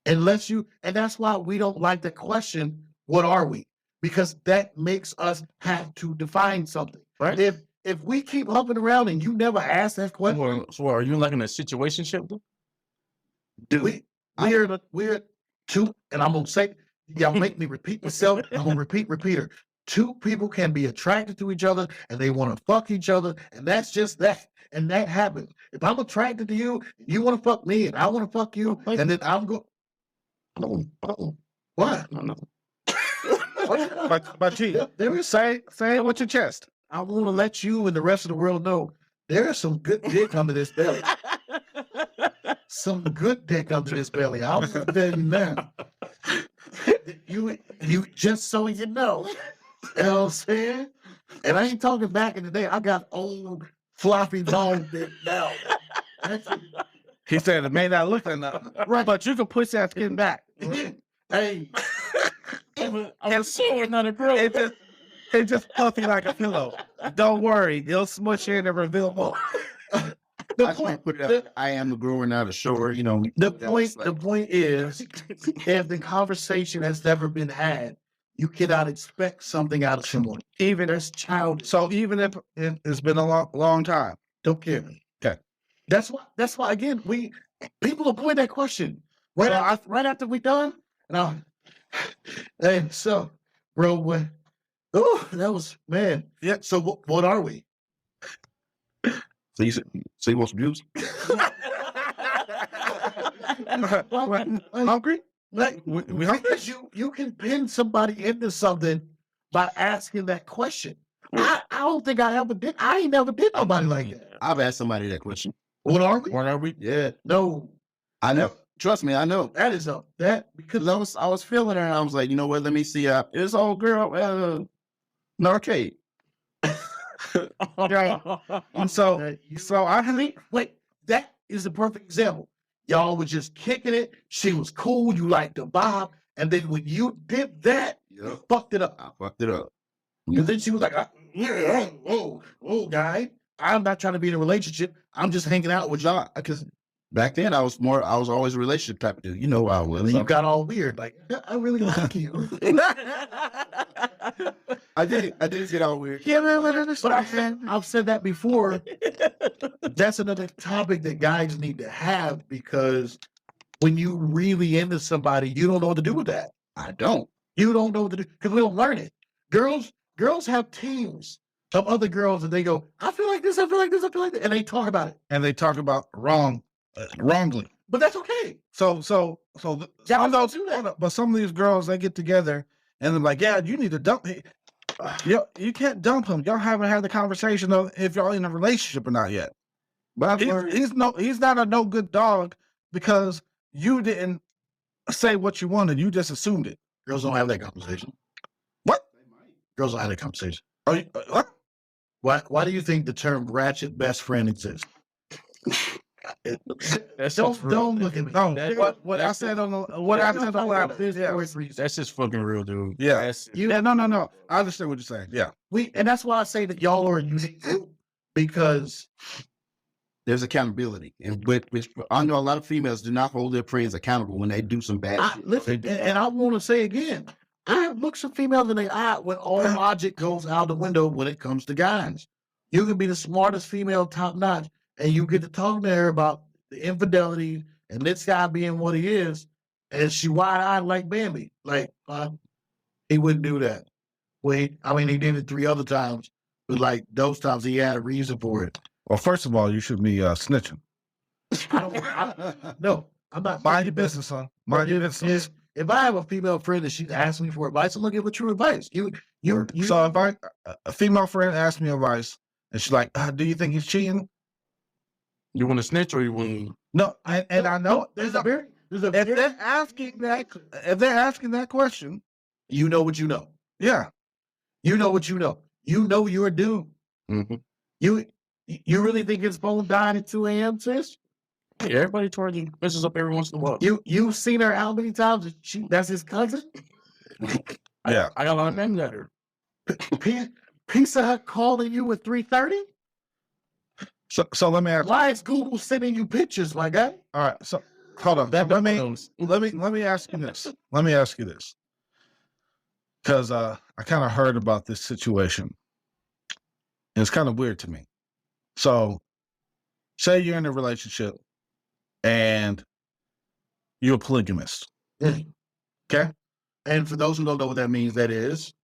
And that's why we don't like the question, what are we? Because that makes us have to define something. Right. If we keep humping around and you never ask that question. So are you like in a situationship? Dude, we're two, and I'm gonna say, y'all make me repeat myself. I'm gonna repeater. Two people can be attracted to each other and they want to fuck each other, and that's just that. And that happens. If I'm attracted to you, you want to fuck me, and I want to fuck you, and then I'm going. What? No. But G, say it with your chest. I want to let you and the rest of the world know there is some good dick under this belly. Some good dick under this belly. I'll tell you now. You just so you know. You know what I'm saying? And I ain't talking back in the day. I got old floppy long dick now. He said it may not look enough, right? But you can push that skin back. Hey, I'm sure another girl. It's just puffy like a pillow. Don't worry, you'll smush in and reveal more. I just want to put it out. I am the grower, not a shower. You know, the point is, if the conversation has never been had, you cannot expect something out of someone. Even That's childish. so, even if it's been a long time. Don't care. Okay. That's why again, people avoid that question. Right after we done, and hey, so bro, oh, that was, man. Yeah. So what are we? So you want some juice? Hungry? Like, We hungry? because you can pin somebody into something by asking that question. I don't think I ain't never did nobody like that. I've asked somebody that question. What are we? What are we? Yeah, No, I know. Trust me, I know. that is Because I was feeling her, and I was like, you know what? Let me see. This old girl, an arcade. And so I had wait, that is the perfect example. Y'all was just kicking it. She was cool. You liked the vibe. And then when you did that, you fucked it up. I fucked it up. And then she was like, guy, I'm not trying to be in a relationship. I'm just hanging out with y'all. Because Back then, I was always a relationship type of dude. You know, I was. you got all weird. Like, I really like you. I did get all weird. Yeah, but I've said that before. That's another topic that guys need to have, because when you really into somebody, you don't know what to do with that. I don't. You don't know what to do because we don't learn it. Girls have teams of other girls, and they go, I feel like this, I feel like this, I feel like that, and they talk about it. and they talk about wrongly. But that's okay. So Y'all don't do that. but some of these girls, they get together and they're like, yeah, you need to dump him. You can't dump him. Y'all haven't had the conversation of if y'all in a relationship or not yet. But He's not a no good dog because you didn't say what you wanted. You just assumed it. Girls don't have that conversation. What? Girls don't have that conversation. Are you, what? Why do you think the term ratchet best friend exists? Don't look at me. No, what I said on the That's just fucking real, dude. Yeah. No. I understand what you're saying. Yeah. And that's why I say that y'all are a unique group, because there's accountability, and which I know a lot of females do not hold their friends accountable when they do some bad shit. Listen, and I want to say again, I have looked some females in the eye when all logic goes out the window when it comes to guys. You can be the smartest female, top notch, and you get to talk to her about the infidelity and this guy being what he is, and she wide-eyed like Bambi. Like, he wouldn't do that. Wait, I mean, he did it 3 other times, but like those times he had a reason for it. Well, first of all, you should be snitching. No, I'm not. Mind your business, son. Mind your business. If I have a female friend and she's asking me for advice, I'm gonna give her true advice. You. So if a female friend asks me advice and she's like, "Do you think he's cheating?" You want to snitch or you want? No, and I know if they're asking that question, you know what you know. Yeah, you know what you know. You know you're doomed. Mm-hmm. You really think his phone died at 2 a.m., sis? Hey, everybody charging messes up every once in a while. You've seen her how many times? That's his cousin? Yeah. I got a lot of names at her. Pizza Hut calling you at 3:30? So let me ask. Why is Google sending you pictures, my guy? All right. So hold on. Let me ask you this. Let me ask you this. Because I kind of heard about this situation. And it's kind of weird to me. So say you're in a relationship and you're a polygamist. Okay? And for those who don't know what that means, that is?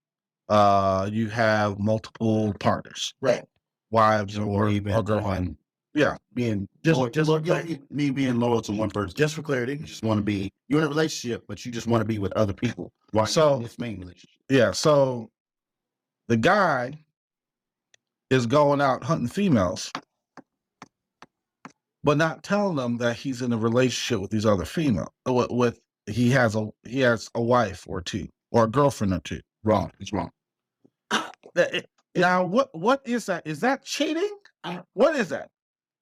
You have multiple partners. Right. Wives or girlfriend. Yeah. Being me being loyal to one person. Just for clarity. You just want to be, you're in a relationship, but you just want to be with other people. Right. So this main relationship. Yeah. So the guy is going out hunting females, but not telling them that he's in a relationship with these other females. He has a wife or 2 or a girlfriend or 2. Wrong. It's wrong. Now, what is that? Is that cheating? What is that?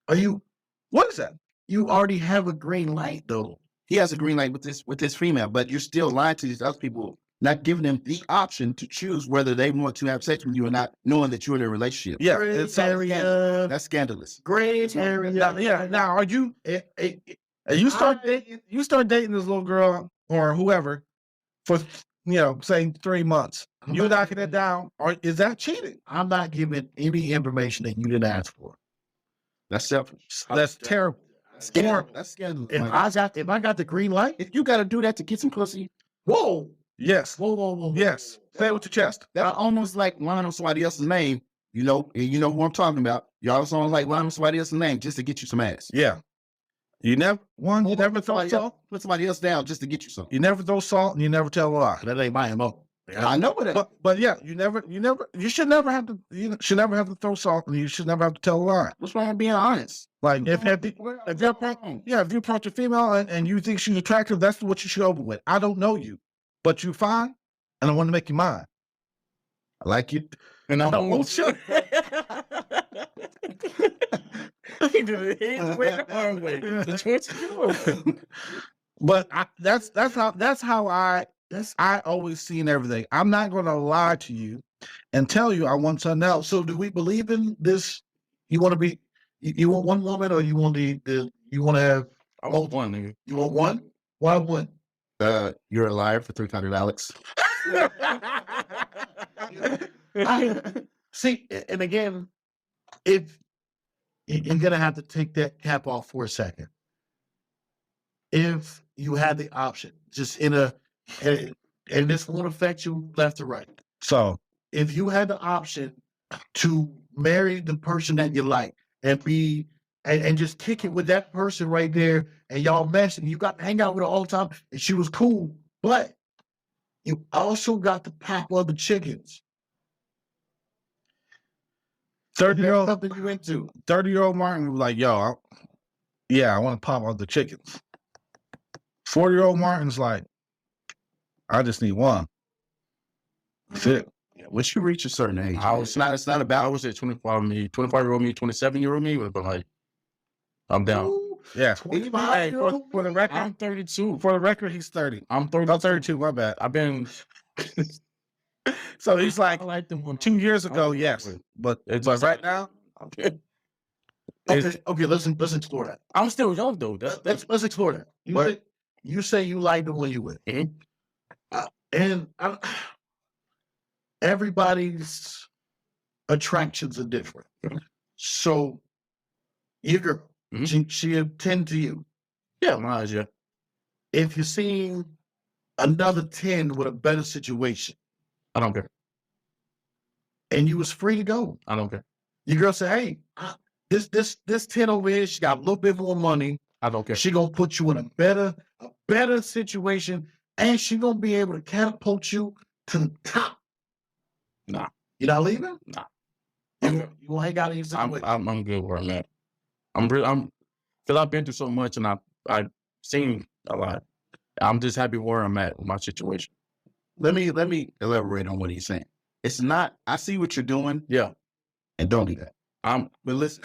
Are you What is that? You already have a green light, though. He has a green light with this female, but you're still lying to these other people, not giving them the option to choose whether they want to have sex with you or not, knowing that you're in a relationship. Yeah, Gray it's area. That's scandalous. Gray area. yeah. Now, are you? It, You start dating this little girl or whoever for say 3 months. You knocking it down, or is that cheating? I'm not giving any information that you didn't ask for. That's selfish. That's terrible. That's scandalous. If I got the green light, If you got to do that to get some pussy, whoa, Yes. whoa. Yes. Say it with your chest. that's almost like lying on somebody else's name. You know who I'm talking about. You almost like lying on somebody else's name just to get you some ass. Yeah. You never throw salt. Put somebody else down just to get you something. You never throw salt, and you never tell a lie. That ain't my MO. I know what it. But yeah, you should never have to. You should never have to throw salt, and you should never have to tell a lie. What's wrong with being honest? Like if you approach a female and you think she's attractive, that's what you should open with. I don't know you, but you fine, and I want to make you mine. I like you, And I don't want shit. He did it his way, the hard way. The choice is yours. But that's how I always seen everything. I'm not going to lie to you and tell you I want something else. So do we believe in this? You want to be, you want one woman, or you want you want to have, I want one, nigga. you want one? Why one? You're a liar for $300, Alex. See, and again, if you're gonna have to take that cap off for a second, if you had the option, just and this won't affect you left or right. So If you had the option to marry the person that you like and be and just kick it with that person right there, and y'all meshed, and you got to hang out with her all the time, and she was cool, but you also got to pop other chickens. 30-year-old Something you into. 30-year-old Martin was like, "Yo, I want to pop out the chickens." 40-year-old Martin's like, "I just need one." That's it. Once you reach a certain age, It's not about. I was at 25-year-old me, 27-year-old me, but like, I'm down. Ooh, Yeah. 25 Hey, year old? for the record, I'm 32. for the record, he's 30. I'm 32. Oh, 32. My bad. I've been. So he's like, I like them one. 2 years ago, yes, but right now, Okay, let's explore that. I'm still young though. That's Let's explore that. You say you like the one you with, Mhm. and everybody's attractions are different. So your girl, Mhm. she attend to you. yeah, my eyes, yeah. If you're seeing another 10 with a better situation, I don't care. and you was free to go, I don't care. your girl say, "Hey, this 10 over here, she got a little bit more money. I don't care. She gonna put you in a better situation, and she gonna be able to catapult you to the top." Nah. You not leaving? Nah. You gonna hang out in your situation? I'm good where I'm at. Because I've been through so much and I've seen a lot. I'm just happy where I'm at with my situation. let me elaborate on what he's saying. It's not. I see what you're doing, Yeah. and don't do that. But listen,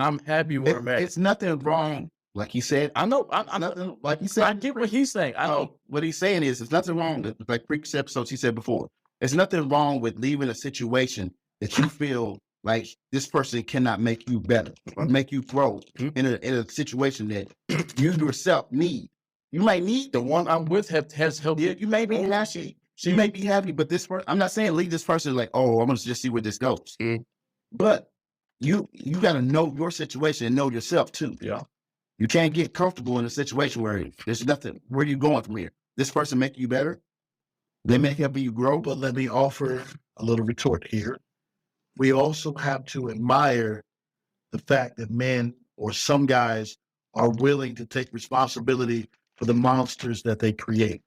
I'm happy where I'm at. It's nothing wrong, like he said. I know. Nothing like he said. I get what he's saying. I know. What he's saying is, there's nothing wrong. Like previous episodes he said before, there's nothing wrong with leaving a situation that you feel like this person cannot make you better or make you grow in a situation that you yourself need. You might need The one I'm with has helped. Yeah, you may be happy. She may be happy, but this person, I'm not saying leave this person like, oh, I'm gonna just see where this goes. But you got to know your situation and know yourself too. Yeah. You can't get comfortable in a situation where there's nothing. Where are you going from here? This person make you better. They may help you grow. But let me offer a little retort here. We also have to admire the fact that men or some guys are willing to take responsibility for the monsters that they create.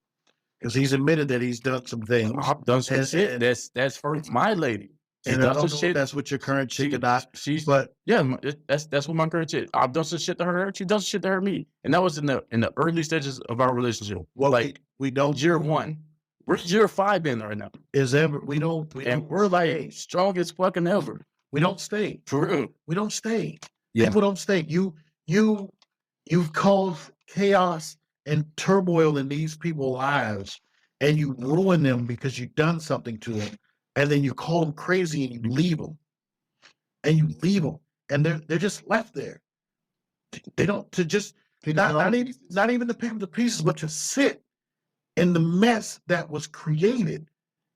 Because he's admitted that he's done some things. I've done some And- shit. That's for my lady. She And I done don't some know shit. if that's what your current chick or not. She's But yeah. That's what my current shit. I've done some shit to her. She does shit to her me, and that was in the early stages of our relationship. well, Like we don't year 1, we're year 5 in right now, we don't and we're like strong as fucking ever. we don't stay. For real. We don't stay. Yeah. People don't stay. You've caused chaos and turmoil in these people's lives, and you ruin them because you've done something to them, and then you call them crazy and you leave them, and they're just left there. They don't to just not even to pick up the pieces, but to sit in the mess that was created.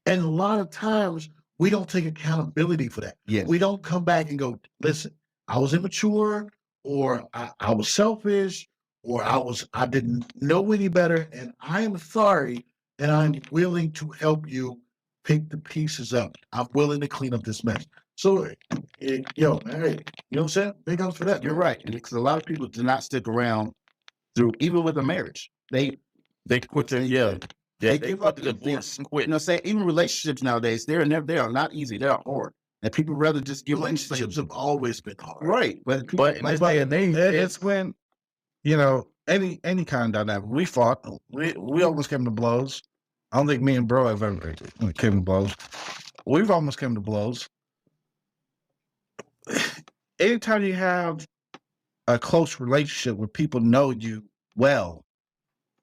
And a lot of times we don't take accountability for that. Yes. We don't come back and go, listen, I was immature, or I was selfish, or I didn't know any better, and I am sorry, and I'm willing to help you pick the pieces up. I'm willing to clean up this mess. So, yo, hey, you know what I'm saying? Big ups for that. You're right. And because a lot of people do not stick around through, even with a marriage. They quit their, they give up the divorce, quit. You know, say even relationships nowadays, they are not easy. They're hard. And people rather just give up. Relationships have always been hard. Right. But in this day and age, it's when, you know, any kind of dynamic. We fought. We almost came to blows. I don't think me and bro have ever came to blows. We've almost come to blows. Anytime you have a close relationship where people know you well,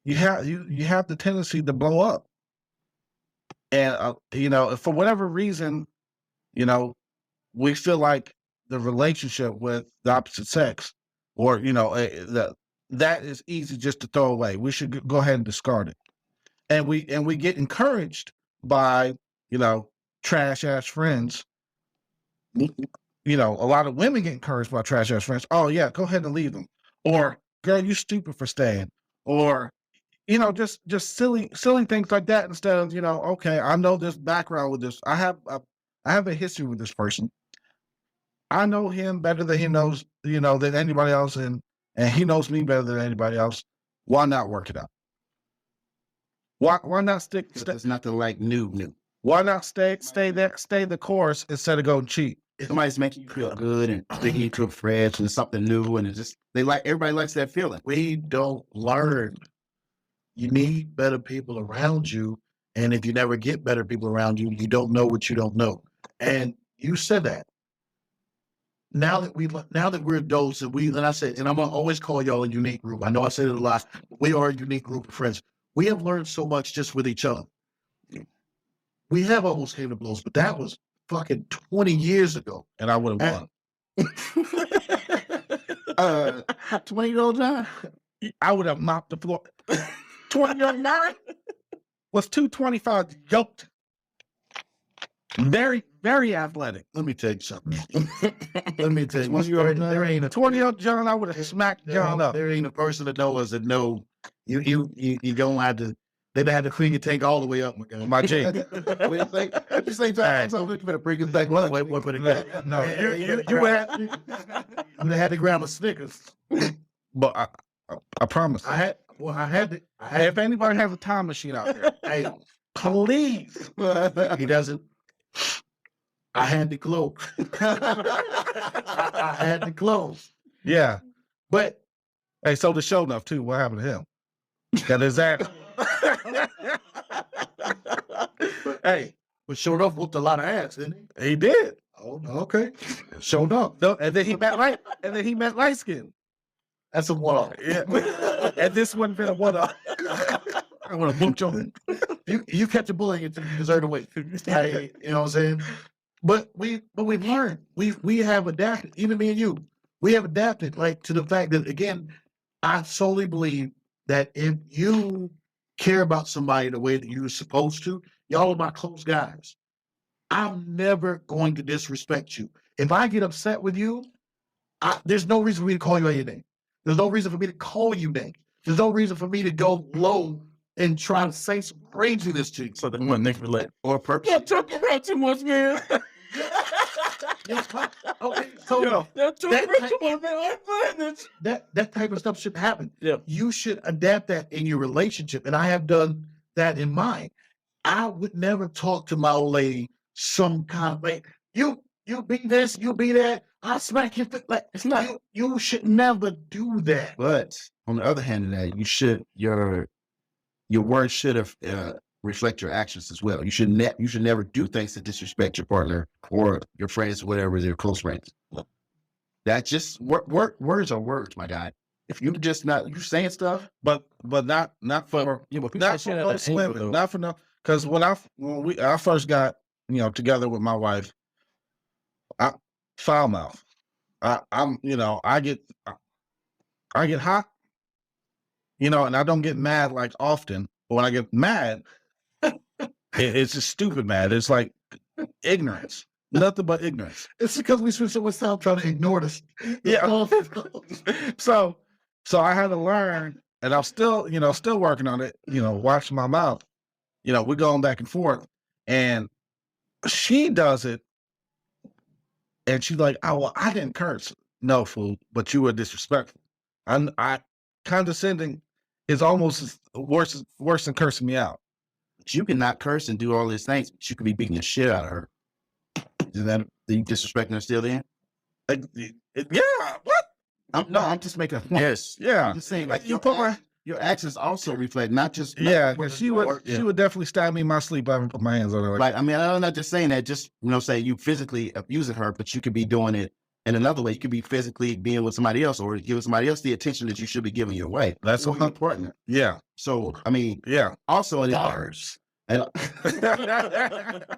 you have the tendency to blow up. And you know, for whatever reason, you know, we feel like the relationship with the opposite sex, or you know, that is easy just to throw away. We should go ahead and discard it. And we get encouraged by, you know, trash ass friends. You know, a lot of women get encouraged by trash ass friends. Oh yeah, go ahead and leave them. Or girl, you stupid for staying. Or, you know, just silly things like that, instead of, you know, okay, I know this background with this. I have a history with this person. I know him better than he knows, you know, than anybody else, and he knows me better than anybody else. Why not work it out? Why not stick? It's not the like new. Why not stay the course instead of going cheap? Somebody's making you feel good and sticking you to a fresh and something new, and it's just everybody likes that feeling. We don't learn. You need better people around you, and if you never get better people around you, you don't know what you don't know. And you said that. Now that we're adults, and I said, and I'm gonna always call y'all a unique group. I know I said it a lot. We are a unique group of friends. We have learned so much just with each other. We have almost came to blows, but that was fucking 20 years ago. And I would have won. 20-year-old John. I would have mopped the floor. 20-year-old Mary was 225 yoked. Very, very athletic. Let me tell you something. Let me tell you, there ain't a 20-year-old John, I would have smacked John up. There ain't a person that knows us that know you don't have to. They had to clean your tank all the way up, my G. Wait a second. At the same time, so we better bring it back. Wait, put it back. No, you had to grab a Snickers. But I promise. I had to. If anybody has a time machine out there, Hey, please. he doesn't. I had to close. I had to close. Yeah. But Hey, so the show enough too. What happened to him? Got his ass. Hey, but showed up whooped a lot of ass, didn't he? he did. Oh, okay. Showed up. No, and then he met light skin. That's a one-off. Yeah. And this wouldn't been a one-off. I want to boot you. You catch a bullying until you deserve to wait. Hey, you know what I'm saying? But we've learned. We have adapted. Even me and you, we have adapted like to the fact that, again, I solely believe that if you care about somebody the way that you're supposed to, y'all are my close guys. I'm never going to disrespect you. If I get upset with you, there's no reason for me to call you out your name. There's no reason for me to call you names. There's no reason for me to go low and try to say some craziness to you. So that one next relate Or purpose. Yeah, talk about too much, man. Okay, so That type of stuff should happen. Yeah. You should adapt that in your relationship, and I have done that in mine. I would never talk to my old lady some kind of way. You be this, you be that. I smack you. Like it's not. You should never do that. But on the other hand of that, you should your words should have reflect your actions as well. You should never do things to disrespect your partner or your friends, whatever, your close friends. That's just words are words, my guy. If you just not you saying stuff, but not for Yeah, but people not say for shit most at women, though. not for no. Because when I first got together with my wife, I foul mouth. I'm I get hot, and I don't get mad like often. But when I get mad, it's just stupid mad. It's like ignorance, nothing but ignorance. It's because we spend so much time trying to ignore this. Yeah. so I had to learn, and I'm still working on it. Watching my mouth. We're going back and forth, and she does it, and she's like, "Oh, well, I didn't curse." No, fool, but you were disrespectful. I condescending is almost worse than cursing me out. you cannot curse and do all these things. But you could be beating the shit out of her. Is that the disrespecting her still then? Like, yeah, what? I'm just making a point. Yes. Yeah, I'm just saying, like you put my your actions also reflect not just yeah. 'Cause she would definitely stab me in my sleep. I would put my hands on her. Like, I mean, I'm not just saying that, just, say you physically abusing her, but you could be doing it in another way. You could be physically being with somebody else or giving somebody else the attention that you should be giving your way. That's so what I'm- important. Yeah, So, I mean, yeah. also, and Dollars. and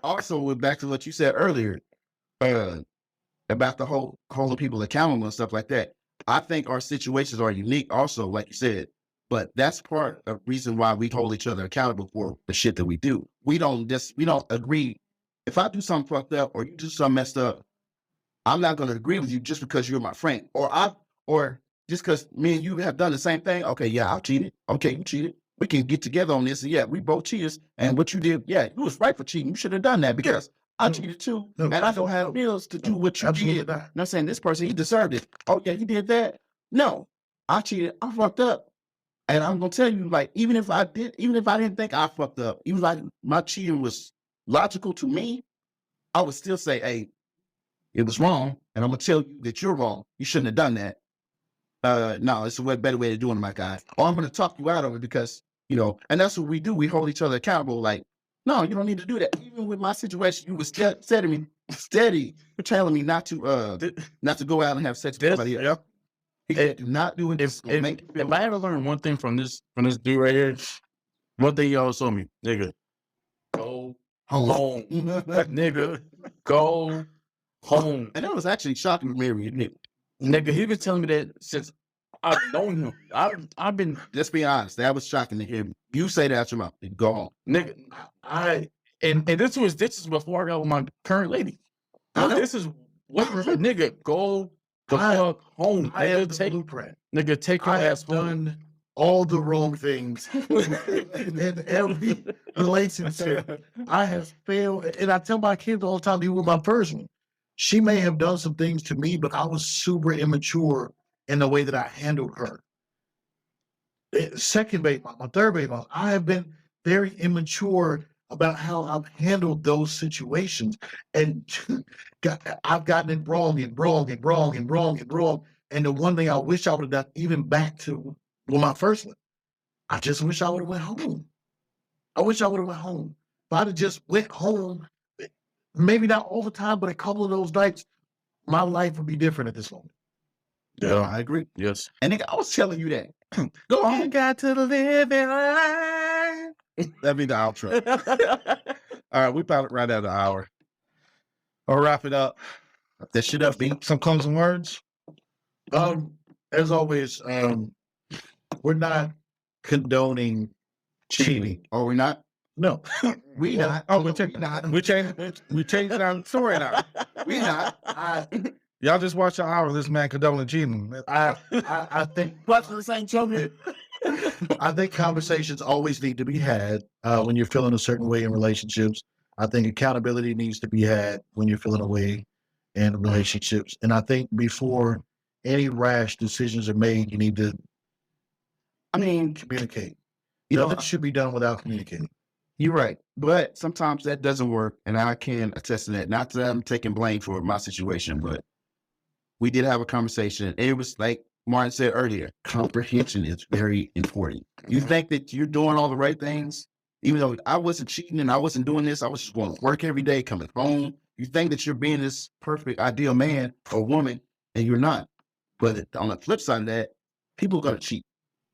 also, back to what you said earlier about the whole holding people accountable and stuff like that. I think our situations are unique also, like you said, but that's part of the reason why we hold each other accountable for the shit that we do. We don't agree. If I do something fucked up or you do something messed up, I'm not going to agree with you just because you're my friend, or just because me and you have done the same thing. Okay, yeah, I cheated. Okay, you cheated. We can get together on this. And yeah, we both cheaters. And what you did, yeah, you was right for cheating. You should have done that because I cheated too, No, and I don't have bills to do what you absolutely did. not. I'm saying this person, he deserved it. Oh yeah, he did that. No, I cheated. I fucked up. And I'm gonna tell you, like, even if I didn't think I fucked up, even like my cheating was logical to me, I would still say, hey, it was wrong, and I'm gonna tell you that you're wrong. You shouldn't have done that. No, it's a better way of doing it, my guy. Or I'm gonna talk you out of it because, and that's what we do. We hold each other accountable. Like, no, you don't need to do that. Even with my situation, you was steady telling me not to go out and have sex with somebody else. Yeah. Do not do it. If I ever learned one thing from this dude right here, one thing he always told me, nigga, go home. Nigga, go home. And that was actually shocking to me. Nigga, he been telling me that since I've known him. I've been, Let's be honest. That was shocking to hear you say that out your mouth. Go home. nigga, and this is before I got with my current lady. This is what nigga, go the fuck home. I have Nigga, the blueprint. take your I ass have home. done all the wrong things in every relationship. I have failed, and I tell my kids all the time, even with my first one, she may have done some things to me, but I was super immature in the way that I handled her. Second baby mom, my third baby mom, I have been very immature about how I've handled those situations, and I've gotten it wrong and wrong and wrong and wrong and wrong. And the one thing I wish I would have done, even back to my first one, I just wish I would have went home. I wish I would have went home. If I'd have just went home, maybe not all the time, but a couple of those nights, my life would be different at this moment. Yeah, I agree. yes. And nigga, I was telling you that. Go on. Got to live in life. That'd be the outro. All right, we about right at an hour. I'll wrap it up. That shit up, B. Some closing words. As always, we're not condoning cheating. Or we not? No, We not. Oh, we changed our story now. We not. Y'all just watch an hour of this man condoning cheating. I think What's the same joke? I think conversations always need to be had when you're feeling a certain way in relationships. I think accountability needs to be had when you're feeling a way in relationships. And I think before any rash decisions are made, you need to communicate. Nothing should be done without communicating. You're right. But sometimes that doesn't work. And I can attest to that. Not that I'm taking blame for my situation, but we did have a conversation. It was like Martin said earlier, comprehension is very important. You think that you're doing all the right things, even though I wasn't cheating and I wasn't doing this, I was just going to work every day, coming home. You think that you're being this perfect, ideal man or woman, and you're not. But on the flip side of that, people are going to cheat.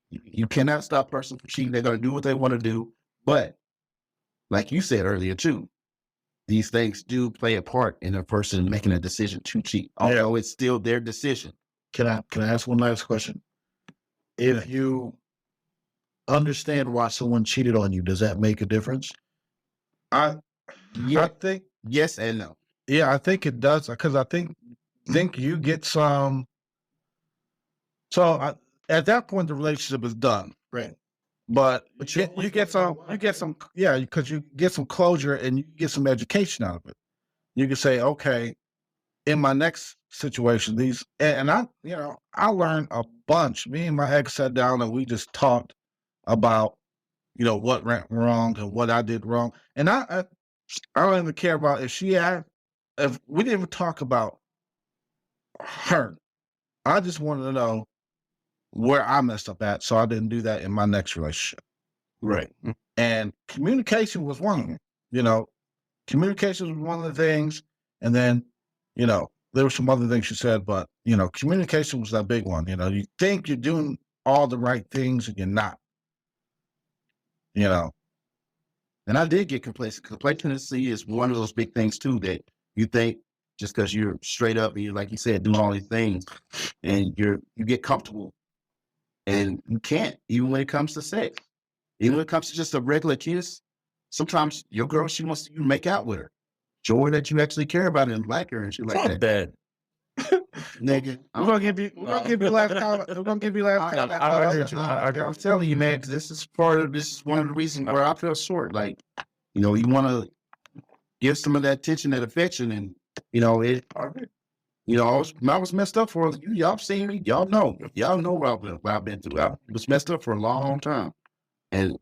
You cannot stop a person from cheating. They're going to do what they want to do. But like you said earlier too, these things do play a part in a person making a decision to cheat, although it's still their decision. Can I ask one last question? If you understand why someone cheated on you, does that make a difference? I think Yes and no. Yeah, I think it does because I think you get some. So at that point, the relationship is done, Right. but you you get some, yeah, because you get some closure and you get some education out of it. You can say, okay, in my next situation, and I, I learned a bunch. Me and my ex sat down and we just talked about, what went wrong and what I did wrong, and I don't even care about if if we didn't even talk about her. I just wanted to know where I messed up at, so I didn't do that in my next relationship. Right. And communication was one of them. Communication was one of the things, and then, there were some other things you said, but communication was that big one. You think you're doing all the right things, and you're not. And I did get complacent. Complacency is one of those big things too that you think just because you're straight up and you're, like you said, doing all these things, and you get comfortable, and you can't, even when it comes to sex, even when it comes to just a regular kiss. Sometimes your girl, she wants you to make out with her, show her that you actually care about her and like her and shit like that. Bad. Nigga, We're gonna give you last comment. We're gonna give you last comment. I'm telling you, man, 'cause this is one of the reasons where I feel short. Like, you want to give some of that attention, that affection, and I was messed up for you. Y'all seen me, y'all know what I've been through. I was messed up for a long time, and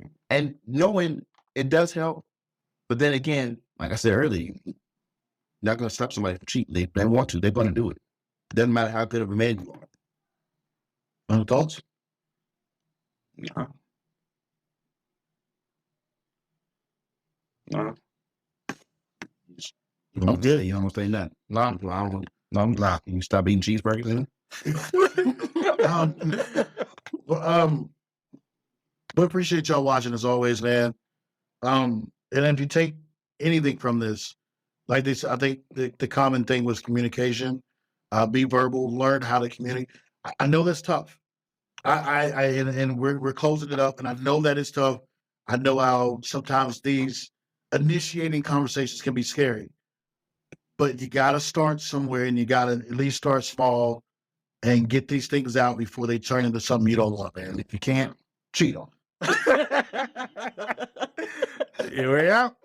knowing it does help. But then again, like I said earlier, you're not going to stop somebody from cheating. They want to, they're going to do it. Doesn't matter how good of a man you are. Thoughts? No. No. I'm good. You don't say nothing. No. You stop eating cheeseburgers then? We appreciate y'all watching as always, man. And if you take anything from this, like this, I think the common thing was communication. Be verbal, learn how to communicate. I know that's tough. And we're closing it up, and I know that it's tough. I know how sometimes these initiating conversations can be scary, but you got to start somewhere, and you got to at least start small and get these things out before they turn into something you don't want, man. If you can't, cheat on. Here we are.